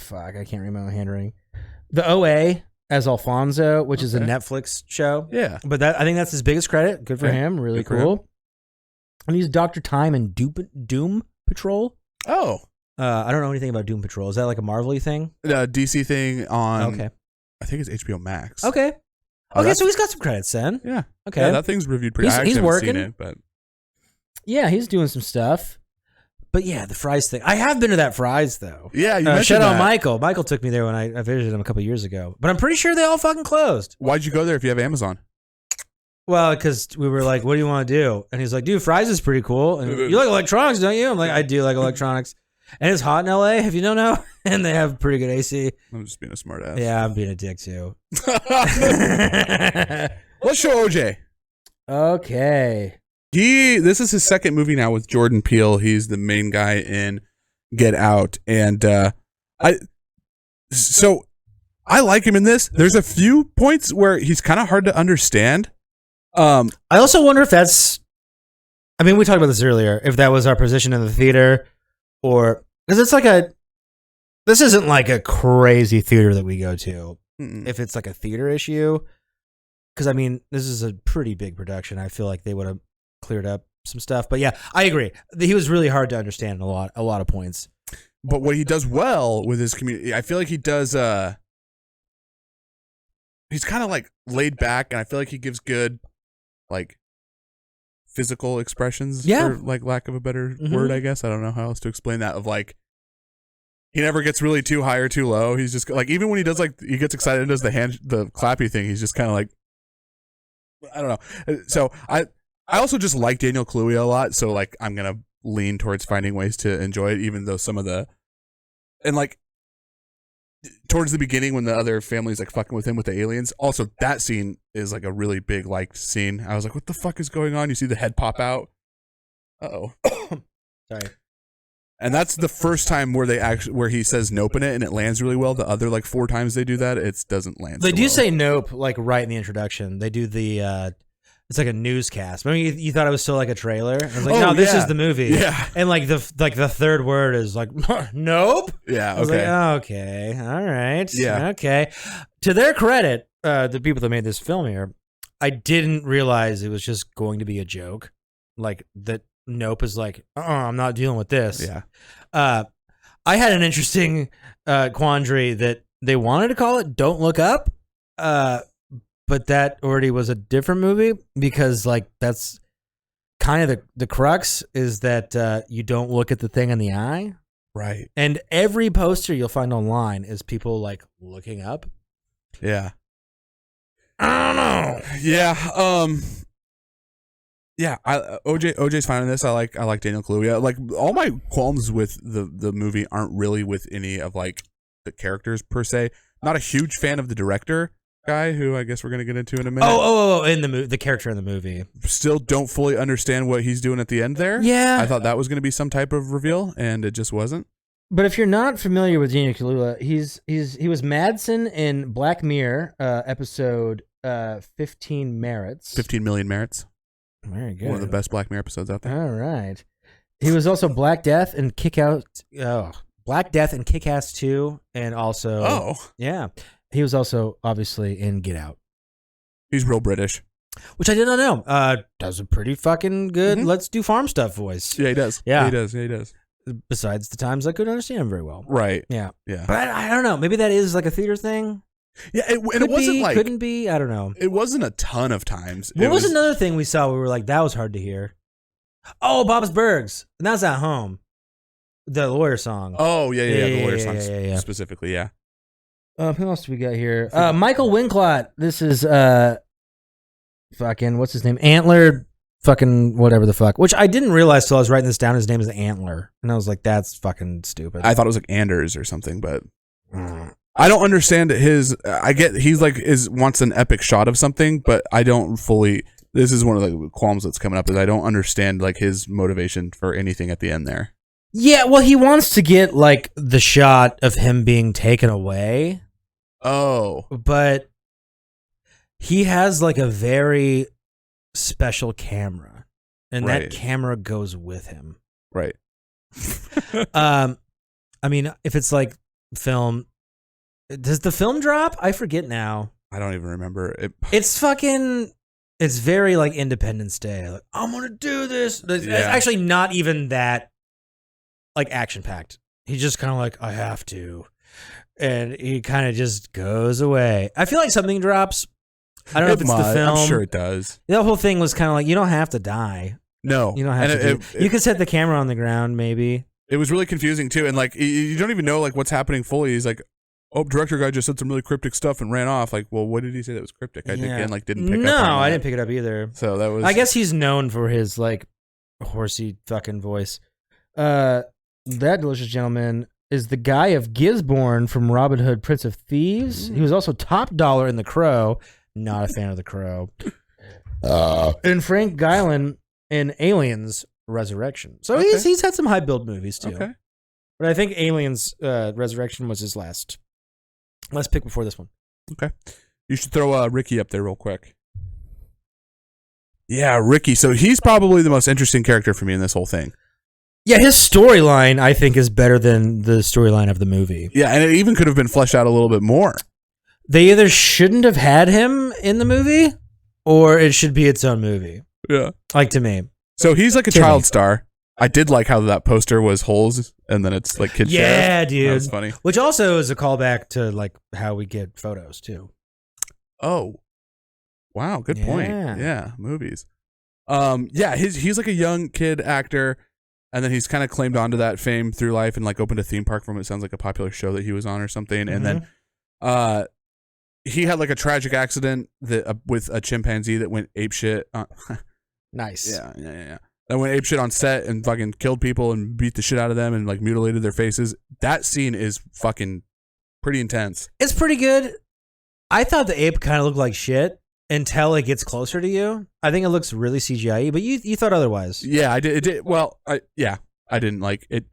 can't remember my handwriting. The OA as Alfonso, which is a Netflix show. Yeah. But I think that's his biggest credit. Good for him. Really cool. And he's Dr. Time in Doom Patrol. Oh. I don't know anything about Doom Patrol. Is that like a Marvel-y thing? DC thing on Okay. I think it's HBO Max. Okay. Okay, so he's got some credits then. Yeah. Okay. Yeah, that thing's reviewed pretty. He's working. Seen it, but yeah, he's doing some stuff. But yeah, the Fry's thing. I have been to that Fry's though. Yeah, you mentioned shout out that. Michael. Michael took me there when I visited him a couple years ago. But I'm pretty sure they all fucking closed. Why'd you go there if you have Amazon? Well, because we were like, what do you want to do? And he's like, dude, Fry's is pretty cool. And you like electronics, don't you? I'm like, I do like electronics. And it's hot in LA, if you don't know. And they have pretty good AC. I'm just being a smart ass. Yeah, I'm being a dick too. Let's show OJ. Okay. This is his second movie now with Jordan Peele. He's the main guy in Get Out. And I like him in this. There's a few points where he's kind of hard to understand. I also wonder if that's, I mean, we talked about this earlier, if that was our position in the theater or, because it's like this isn't like a crazy theater that we go to. Mm-mm. If it's like a theater issue, because I mean, this is a pretty big production. I feel like they would have cleared up some stuff. But yeah, I agree. He was really hard to understand a lot of points. But what he does well with his community, I feel like he does, he's kind of like laid back, and I feel like he gives good, like, physical expressions, for like lack of a better word, I guess. I don't know how else to explain that, of like, he never gets really too high or too low. He's just like, even when he does like, he gets excited and does the clappy thing, he's just kind of like, I don't know. So I also just like Daniel Kaluuya a lot, so like I'm gonna lean towards finding ways to enjoy it, even though some of the, and like towards the beginning when the other family's like fucking with him with the aliens, also that scene is like a really big liked scene. I was like, what the fuck is going on? You see the head pop out. Sorry. And that's the first time where he says nope in it and it lands really well. The other like 4 times they do that, it doesn't land. They so do well. say nope like right in the introduction. They do the it's like a newscast. I mean, you thought it was still like a trailer. I was like, no, this is the movie. Yeah. And like the third word is like nope. Yeah. I was like, oh, okay, all right, yeah, okay. To their credit, the people that made this film here, I didn't realize it was just going to be a joke, like that. Nope is like, I'm not dealing with this. Yeah. I had an interesting quandary that they wanted to call it "Don't Look Up," but that already was a different movie because like that's kind of the crux is that you don't look at the thing in the eye. Right. And every poster you'll find online is people like looking up. Yeah. I don't know. Yeah. Yeah. OJ's fine in this. I like Daniel Kaluuya. Like all my qualms with the movie aren't really with any of like the characters per se. Not a huge fan of the director guy, who I guess we're gonna get into in a minute. In the character in the movie. Still don't fully understand what he's doing at the end there. Yeah. I thought that was gonna be some type of reveal, and it just wasn't. But if you're not familiar with Daniel Kaluuya, he was Madsen in Black Mirror, episode 15 Merits. 15 Million Merits. Very good. One of the best Black Mirror episodes out there. All right. He was also Black Death and Black Death and Kick-Ass 2, and also yeah, he was also obviously in Get Out. He's real British, which I did not know. Does a pretty fucking good. Let's do farm stuff voice. Yeah, he does. Yeah, he does. Yeah, he does. Besides the times I couldn't understand him very well. Right. Yeah. Yeah. But I don't know. Maybe that is like a theater thing. Yeah, it wasn't like couldn't be. I don't know. It wasn't a ton of times. What was another thing we saw? We were like, that was hard to hear. Oh, Bob's Burgers, and that's at home. The lawyer song. Oh yeah, the lawyer song specifically. Yeah. Who else do we got here? Michael Winklot. This is fucking what's his name? Antler. Fucking whatever the fuck. Which I didn't realize till I was writing this down. His name is Antler, and I was like, that's fucking stupid. I thought it was like Anders or something, but. I don't understand his. I get he's like wants an epic shot of something, but I don't fully. This is one of the qualms that's coming up is I don't understand like his motivation for anything at the end there. Yeah, well, he wants to get like the shot of him being taken away. Oh, but he has like a very special camera, and that camera goes with him. Right. I mean, if it's like film. Does the film drop? I forget now. I don't even remember it. It's very like Independence Day. Like, I'm gonna do this. It's actually not even that like action packed. He's just kind of like, I have to, and he kind of just goes away. I feel like something drops. I don't know if it's the film. I'm sure it does. The whole thing was kind of like, you don't have to die. No, you don't have to. You could set the camera on the ground, maybe. It was really confusing too, and like you don't even know like what's happening fully. He's like, oh, director guy just said some really cryptic stuff and ran off. Like, well, what did he say that was cryptic? I didn't pick up. No, I didn't pick it up either. So that was. I guess he's known for his like horsey fucking voice. That delicious gentleman is the guy of Gisborne from Robin Hood, Prince of Thieves. He was also top dollar in The Crow. Not a fan of The Crow. And Frank Guylan in Aliens Resurrection. So he's had some high build movies too. Okay. But I think Aliens Resurrection was his last pick before this one. Okay. You should throw Ricky up there real quick. Yeah, Ricky. So he's probably the most interesting character for me in this whole thing. Yeah, his storyline, I think, is better than the storyline of the movie. Yeah, and it even could have been fleshed out a little bit more. They either shouldn't have had him in the movie, or it should be its own movie. Yeah. Like to me. So he's like a child star. I did like how that poster was holes, and then it's like kid sheriff. Yeah, dude. That was funny. Which also is a callback to like how we get photos, too. Oh. Wow, good point. Yeah, movies. Yeah, he's like a young kid actor, and then he's kind of claimed onto that fame through life and like opened a theme park from it. Sounds like a popular show that he was on or something. And then he had like a tragic accident that with a chimpanzee that went apeshit. Nice. Yeah. That went apeshit on set and fucking killed people and beat the shit out of them and like mutilated their faces. That scene is fucking pretty intense. It's pretty good. I thought the ape kind of looked like shit until it gets closer to you. I think it looks really CGI-y, but you thought otherwise. Yeah, I did. It did. Well, I didn't like it.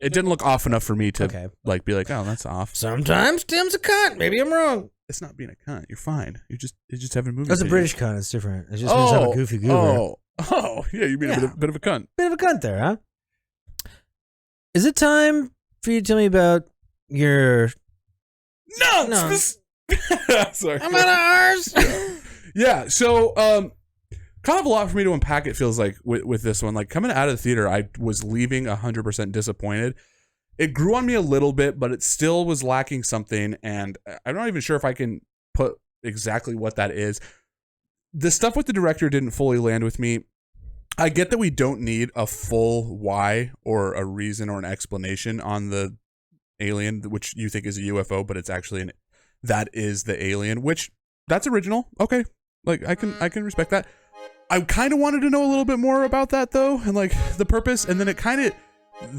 It didn't look off enough for me to like be like, oh, that's off. Sometimes Tim's a cunt. Maybe I'm wrong. It's not being a cunt. You're fine. You just having a movie. That's a British cunt. It's different. It just means I'm a goofy goober. Oh, yeah. You mean a bit of a cunt. Bit of a cunt there, huh? Is it time for you to tell me about your? No. Sorry. I'm out of ours. Yeah. So, kind of a lot for me to unpack. It feels like with this one, like coming out of the theater, I was leaving 100% disappointed. It grew on me a little bit, but it still was lacking something, and I'm not even sure if I can put exactly what that is. The stuff with the director didn't fully land with me. I get that we don't need a full why or a reason or an explanation on the alien, which you think is a UFO, but it's actually that is the alien, which that's original. Okay. Like I can respect that. I kind of wanted to know a little bit more about that though, and like the purpose, and then it kind of,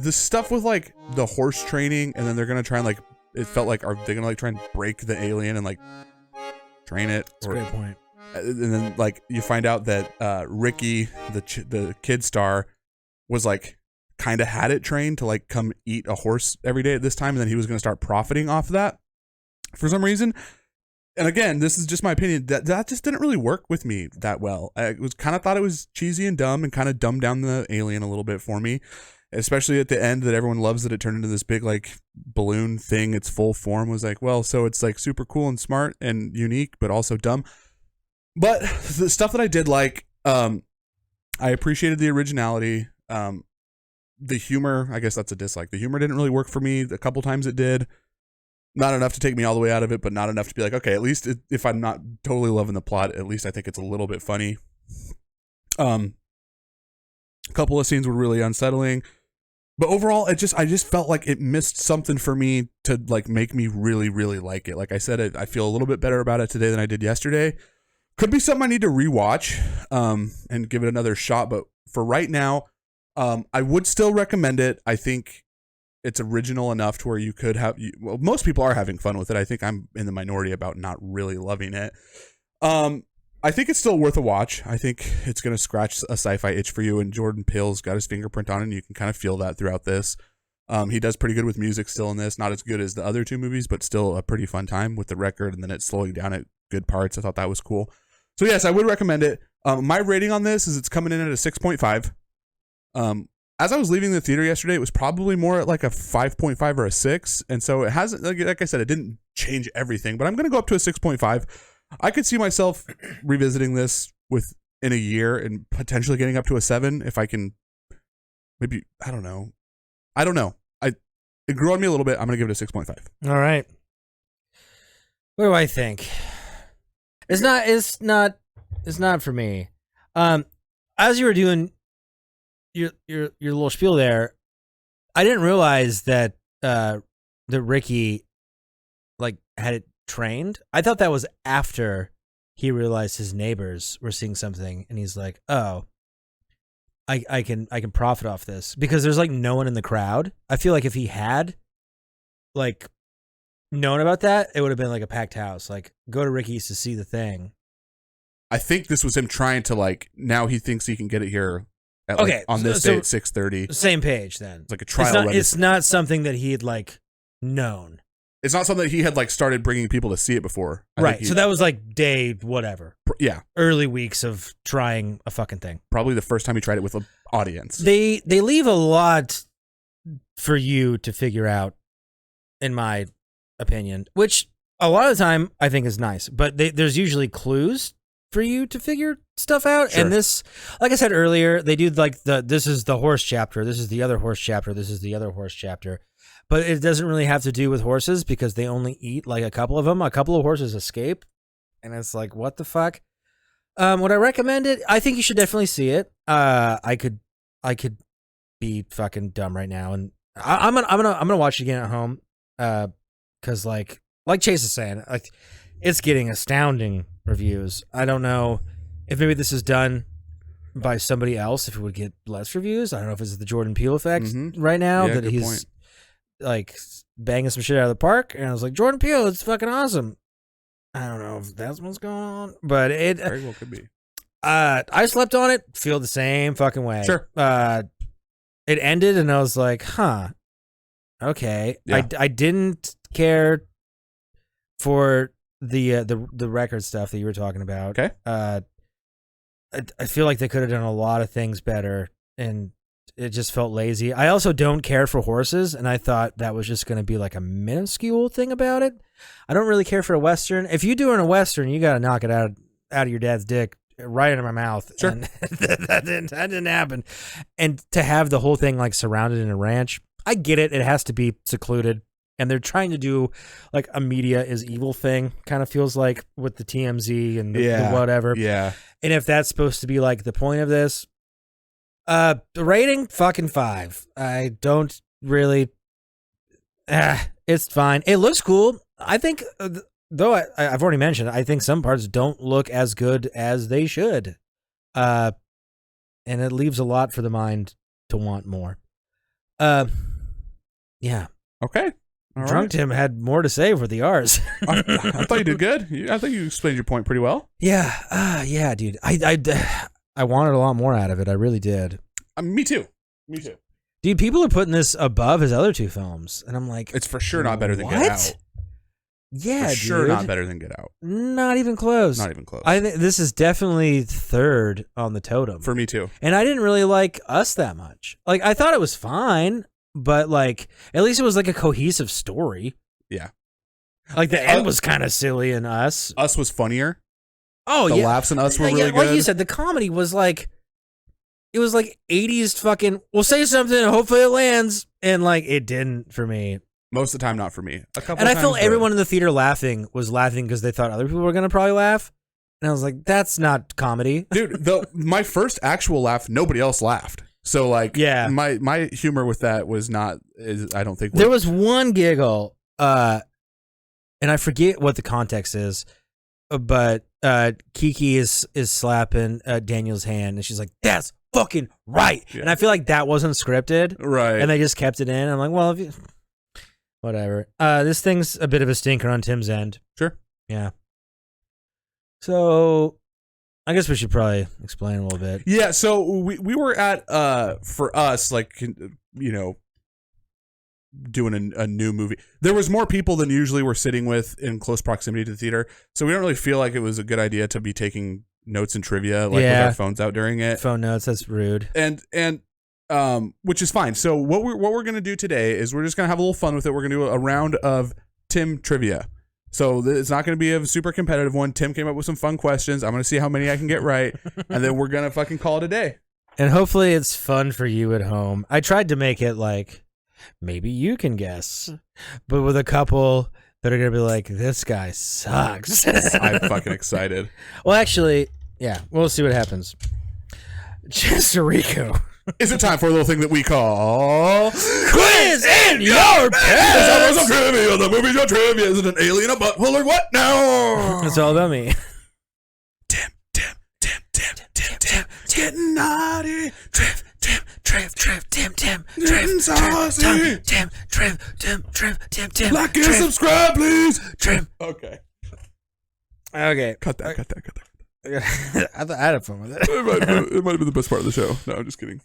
the stuff with like the horse training, and then they're going to try and like, it felt like, are they going to like try and break the alien and like train it? That's a great point. And then like you find out that Ricky, the kid star, was like kind of had it trained to like come eat a horse every day at this time, and then he was going to start profiting off of that for some reason. And again, this is just my opinion, that just didn't really work with me that well. I was kind of thought it was cheesy and dumb, and kind of dumbed down the alien a little bit for me, especially at the end that everyone loves, that it turned into this big like balloon thing. Its full form was like, well, so it's like super cool and smart and unique, but also dumb. But the stuff that I did like, I appreciated the originality. The humor, I guess that's a dislike. The humor didn't really work for me. A couple times it did. Not enough to take me all the way out of it, but not enough to be like, okay, at least if I'm not totally loving the plot, at least I think it's a little bit funny. A couple of scenes were really unsettling. But overall, I just felt like it missed something for me to like make me really, really like it. Like I said, I feel a little bit better about it today than I did yesterday. Could be something I need to rewatch and give it another shot. But for right now, I would still recommend it. I think it's original enough to where you could have, well, most people are having fun with it. I think I'm in the minority about not really loving it. I think it's still worth a watch. I think it's going to scratch a sci-fi itch for you, and Jordan Peele's got his fingerprint on it, and you can kind of feel that throughout this. He does pretty good with music still in this. Not as good as the other two movies, but still a pretty fun time with the record, and then it's slowing down at good parts. I thought that was cool. So yes, I would recommend it. My rating on this is it's coming in at a 6.5. As I was leaving the theater yesterday, it was probably more at like a 5.5 or a 6. And so it hasn't, like I said, it didn't change everything, but I'm going to go up to a 6.5. I could see myself revisiting this in a year and potentially getting up to a 7 if I can. Maybe, I don't know. It grew on me a little bit. I'm going to give it a 6.5. All right. What do I think? It's not for me. As you were doing your little spiel there, I didn't realize that Ricky like had it trained. I thought that was after he realized his neighbors were seeing something, and he's like, "Oh, I can profit off this," because there's like no one in the crowd. I feel like if he had like known about that, it would have been like a packed house. Like, go to Ricky's to see the thing. I think this was him trying to like, now he thinks he can get it here at, okay, like, on this day at 6:30. Same page then. It's like a trial. It's not something that he had like known. It's not something that he had like started bringing people to see it before. Right. So that was like day whatever. Yeah. Early weeks of trying a fucking thing. Probably the first time he tried it with an audience. They leave a lot for you to figure out, in my opinion, which a lot of the time I think is nice, but there's usually clues for you to figure stuff out. Sure. And this, like I said earlier, they do like this is the horse chapter, this is the other horse chapter, this is the other horse chapter, but it doesn't really have to do with horses because they only eat like a couple of them. A couple of horses escape, and it's like, what the fuck? Would I recommend it? I think you should definitely see it. I could be fucking dumb right now, and I'm gonna watch it again at home. Because like Chase is saying, like it's getting astounding reviews. I don't know if maybe this is done by somebody else, if it would get less reviews. I don't know if it's the Jordan Peele effect right now, that he's point. Like banging some shit out of the park. And I was like, Jordan Peele, it's fucking awesome. I don't know if that's what's going on, but it very well could be. I slept on it, feel the same fucking way. Sure. It ended, and I was like, huh. Okay, yeah. I didn't care for the record stuff that you were talking about. Okay. I feel like they could have done a lot of things better, and it just felt lazy. I also don't care for horses, and I thought that was just going to be like a minuscule thing about it. I don't really care for a Western. If you're doing a Western, you got to knock it out of your dad's dick right into my mouth. Sure. And that didn't happen. And to have the whole thing like surrounded in a ranch, I get it. It has to be secluded. and they're trying to do like a media is evil thing, kind of feels like with the TMZ and the whatever. Yeah. And if that's supposed to be like the point of this, the rating, fucking 5. I don't really, it's fine. It looks cool. I think, though I've already mentioned, I think some parts don't look as good as they should. And it leaves a lot for the mind to want more. Yeah. Okay. All Drunk right. Tim had more to say for the R's. I thought you did good. I think you explained your point pretty well. Yeah. Yeah, dude. I wanted a lot more out of it. I really did. Me too. Dude, people are putting this above his other 2 films, and I'm like, It's for sure not better than Get what? Out. Yeah, For sure dude. not better than Get Out. Not even close. Not even close. I think this is definitely 3rd on the totem. For me too. And I didn't really like Us that much. Like, I thought it was fine, but like, at least it was like a cohesive story. Yeah. Like the end was kind of silly in Us. Us was funnier. Oh, The yeah. laughs in Us were really good. Like you said, the comedy was like, it was like 80s fucking, we'll say something and hopefully it lands. And like, it didn't for me. Most of the time, not for me. A couple And I times, felt but- everyone in the theater was laughing because they thought other people were going to probably laugh. And I was like, that's not comedy. Dude, my first actual laugh, nobody else laughed. So like, Yeah. my humor with that was not. I don't think There was one giggle, and I forget what the context is, but Kiki is slapping Daniel's hand, and she's like, "That's fucking right." Yeah. And I feel like that wasn't scripted, right. and they just kept it in. I'm like, well, if you, whatever. This thing's a bit of a stinker on Tim's end. Sure. Yeah. So, I guess we should probably explain a little bit. Yeah. So we were at for us like doing a new movie. There was more people than usually we're sitting with in close proximity to the theater, so we don't really feel like it was a good idea to be taking notes and trivia with our phones out during it. Phone notes, that's rude. And which is fine. So what we're gonna do today is we're just gonna have a little fun with it. We're gonna do a round of Tim trivia. So it's not gonna be a super competitive one. Tim came up with some fun questions. I'm gonna see how many I can get right, and then we're gonna fucking call it a day. And hopefully it's fun for you at home. I tried to make it like, maybe you can guess, but with a couple that are going to be like, this guy sucks. I'm fucking excited. Well, actually, yeah, we'll see what happens. Chester Rico. Is it time for a little thing that we call Quiz in your Pants? Some trivia. The movie's your trivia. Is it an alien, a butthole, or what now? It's all about me. Tim. Getting naughty. Tim. Getting saucy. Tim. Like and subscribe, please. Trim. Okay. Okay. Cut that. I had fun with it. It might have been the best part of the show. No, I'm just kidding.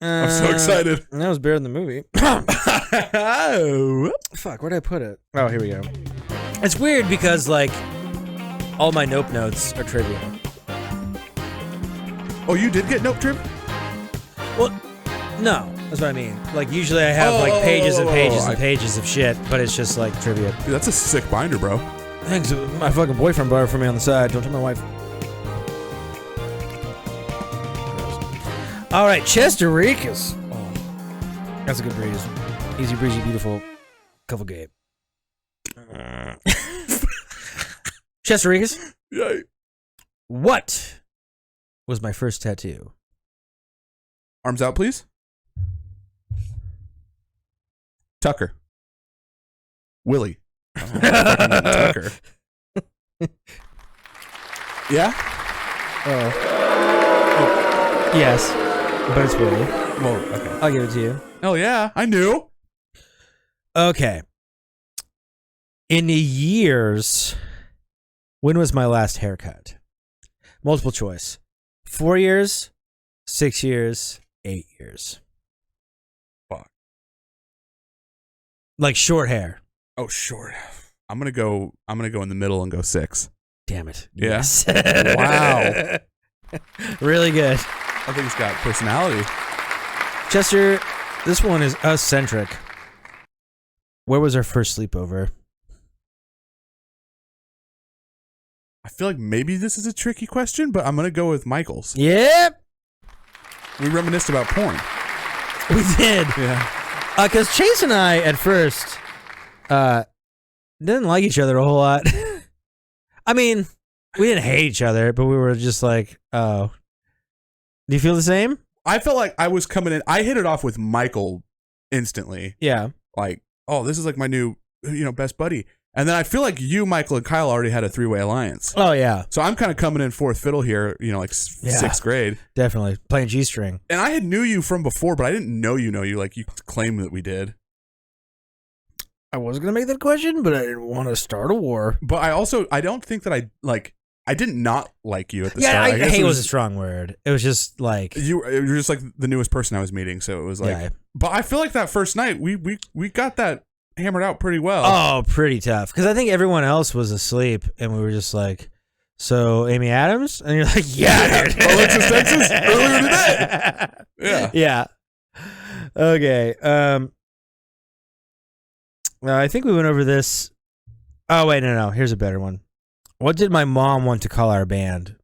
I'm so excited. That was better than the movie. Oh. Fuck, where'd I put it? Oh, here we go. It's weird because, like, all my Nope notes are trivia. Oh, you did get Nope Trip? Well, no, that's what I mean. Like, usually I have, pages and pages of shit, but it's just, like, trivia. Dude, that's a sick binder, bro. Thanks. My fucking boyfriend bought it for me on the side. Don't tell my wife. All right, Chester Rikus. Oh, that's a good breeze. Easy breezy, beautiful. Couple gay. Chester Rikus. Yay. What was my first tattoo? Arms out, please. Tucker. Willie. Oh, Tucker. Yeah? Yes, but it's Willie. Well, okay. I'll give it to you. Oh, yeah. I knew. Okay. In the years, when was my last haircut? Multiple choice. 4 years, 6 years, 8 years. Fuck. Like short hair. Oh, short. I'm gonna go in the middle and go 6. Damn it. Yeah. Yes. Wow. Really good. I think he's got personality. Chester, this one is us-centric. Where was our first sleepover? I feel like maybe this is a tricky question, but I'm gonna go with Michael's. Yep. We reminisced about porn. We did. Yeah. Because Chase and I, at first, didn't like each other a whole lot. I mean, we didn't hate each other, but we were just like, oh. Do you feel the same? I felt like I was coming in. I hit it off with Michael instantly. Yeah. Like, oh, this is like my new, best buddy. And then I feel like you, Michael, and Kyle already had a 3-way alliance. Oh, yeah. So I'm kind of coming in fourth fiddle here, like sixth grade. Definitely. Playing G-string. And I had knew you from before, but I didn't know you like you claimed that we did. I was going to make that question, but I didn't want to start a war. But I don't think that I did not like you at the start. Yeah, I hate was a strong word. It was just like... You're just like the newest person I was meeting, so it was like... Yeah. But I feel like that first night, we got that hammered out pretty well. Oh, pretty tough. Because I think everyone else was asleep, and we were just like, so Amy Adams? And you're like, yeah. Alexis Texas earlier today. Yeah. Yeah. Okay. I think we went over this. Oh, wait, no. Here's a better one. What did my mom want to call our band?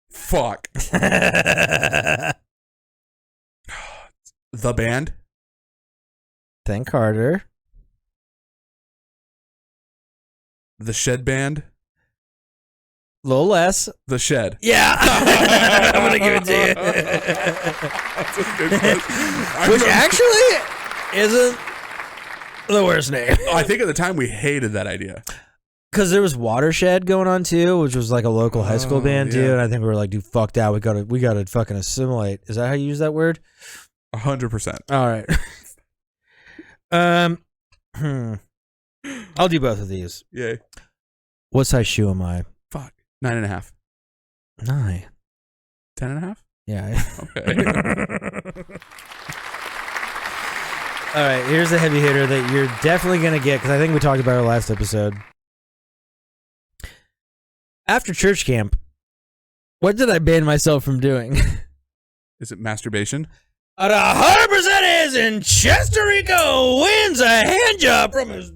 Fuck. The band? Thank Carter. The Shed Band? A little less. The Shed. Yeah. I'm going to give it to you. That's a good one. Which actually isn't the worst name. I think at the time we hated that idea. Because there was Watershed going on too, which was like a local high school band too, and I think we were like, dude, fuck that. We gotta fucking assimilate. Is that how you use that word? 100%. All right. I'll do both of these. Yay. What size shoe am I? Fuck. 9.5. 9. 10.5? Yeah. Okay. All right, here's the heavy hitter that you're definitely going to get, because I think we talked about it last episode. After church camp, what did I ban myself from doing? Is it masturbation? 100% is, and Chester Rico wins a hand job from his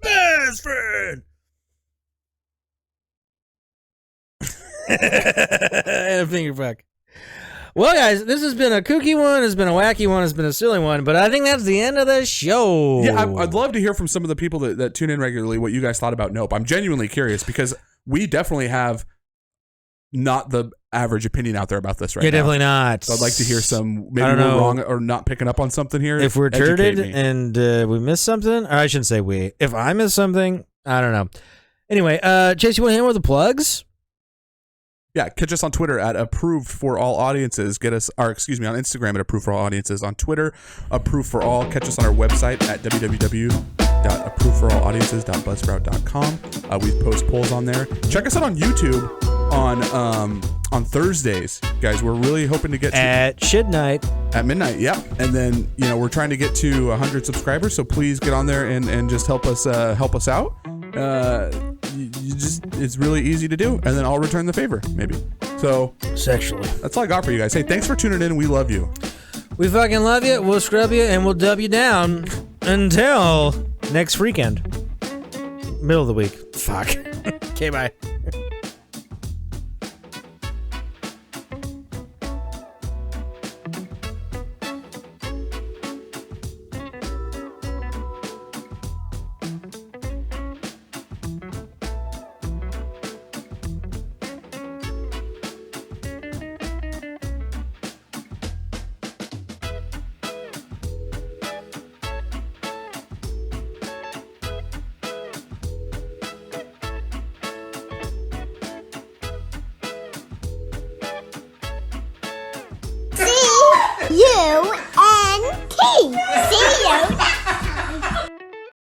best friend. And a finger fuck. Well, guys, this has been a kooky one, it's been a wacky one, it's been a silly one, but I think that's the end of the show. Yeah, I'd love to hear from some of the people that tune in regularly what you guys thought about Nope. I'm genuinely curious because we definitely have not the average opinion out there about this right now. Yeah, definitely not. So I'd like to hear some, maybe we're wrong or not picking up on something here. If we're turted and we missed something, or I shouldn't say we. If I missed something, I don't know. Anyway, Chase, you want to handle the plugs? Yeah, catch us on Twitter at Approved for All Audiences. Get us, or excuse me, on Instagram at Approved for All Audiences. On Twitter, Approved for All. Catch us on our website at www.approvedforalaudiences.buzzsprout.com. We post polls on there. Check us out on YouTube on Thursdays, guys. We're really hoping to get at midnight. At midnight, yeah. And then we're trying to get to 100 subscribers. So please get on there and just help us out. It's really easy to do, and then I'll return the favor, maybe. So sexually. That's all I got for you guys. Hey, thanks for tuning in. We love you. We fucking love you. We'll scrub you and we'll dub you down until next weekend. Middle of the week. Fuck. Okay, bye. C-U-N-T. C-U-N-T.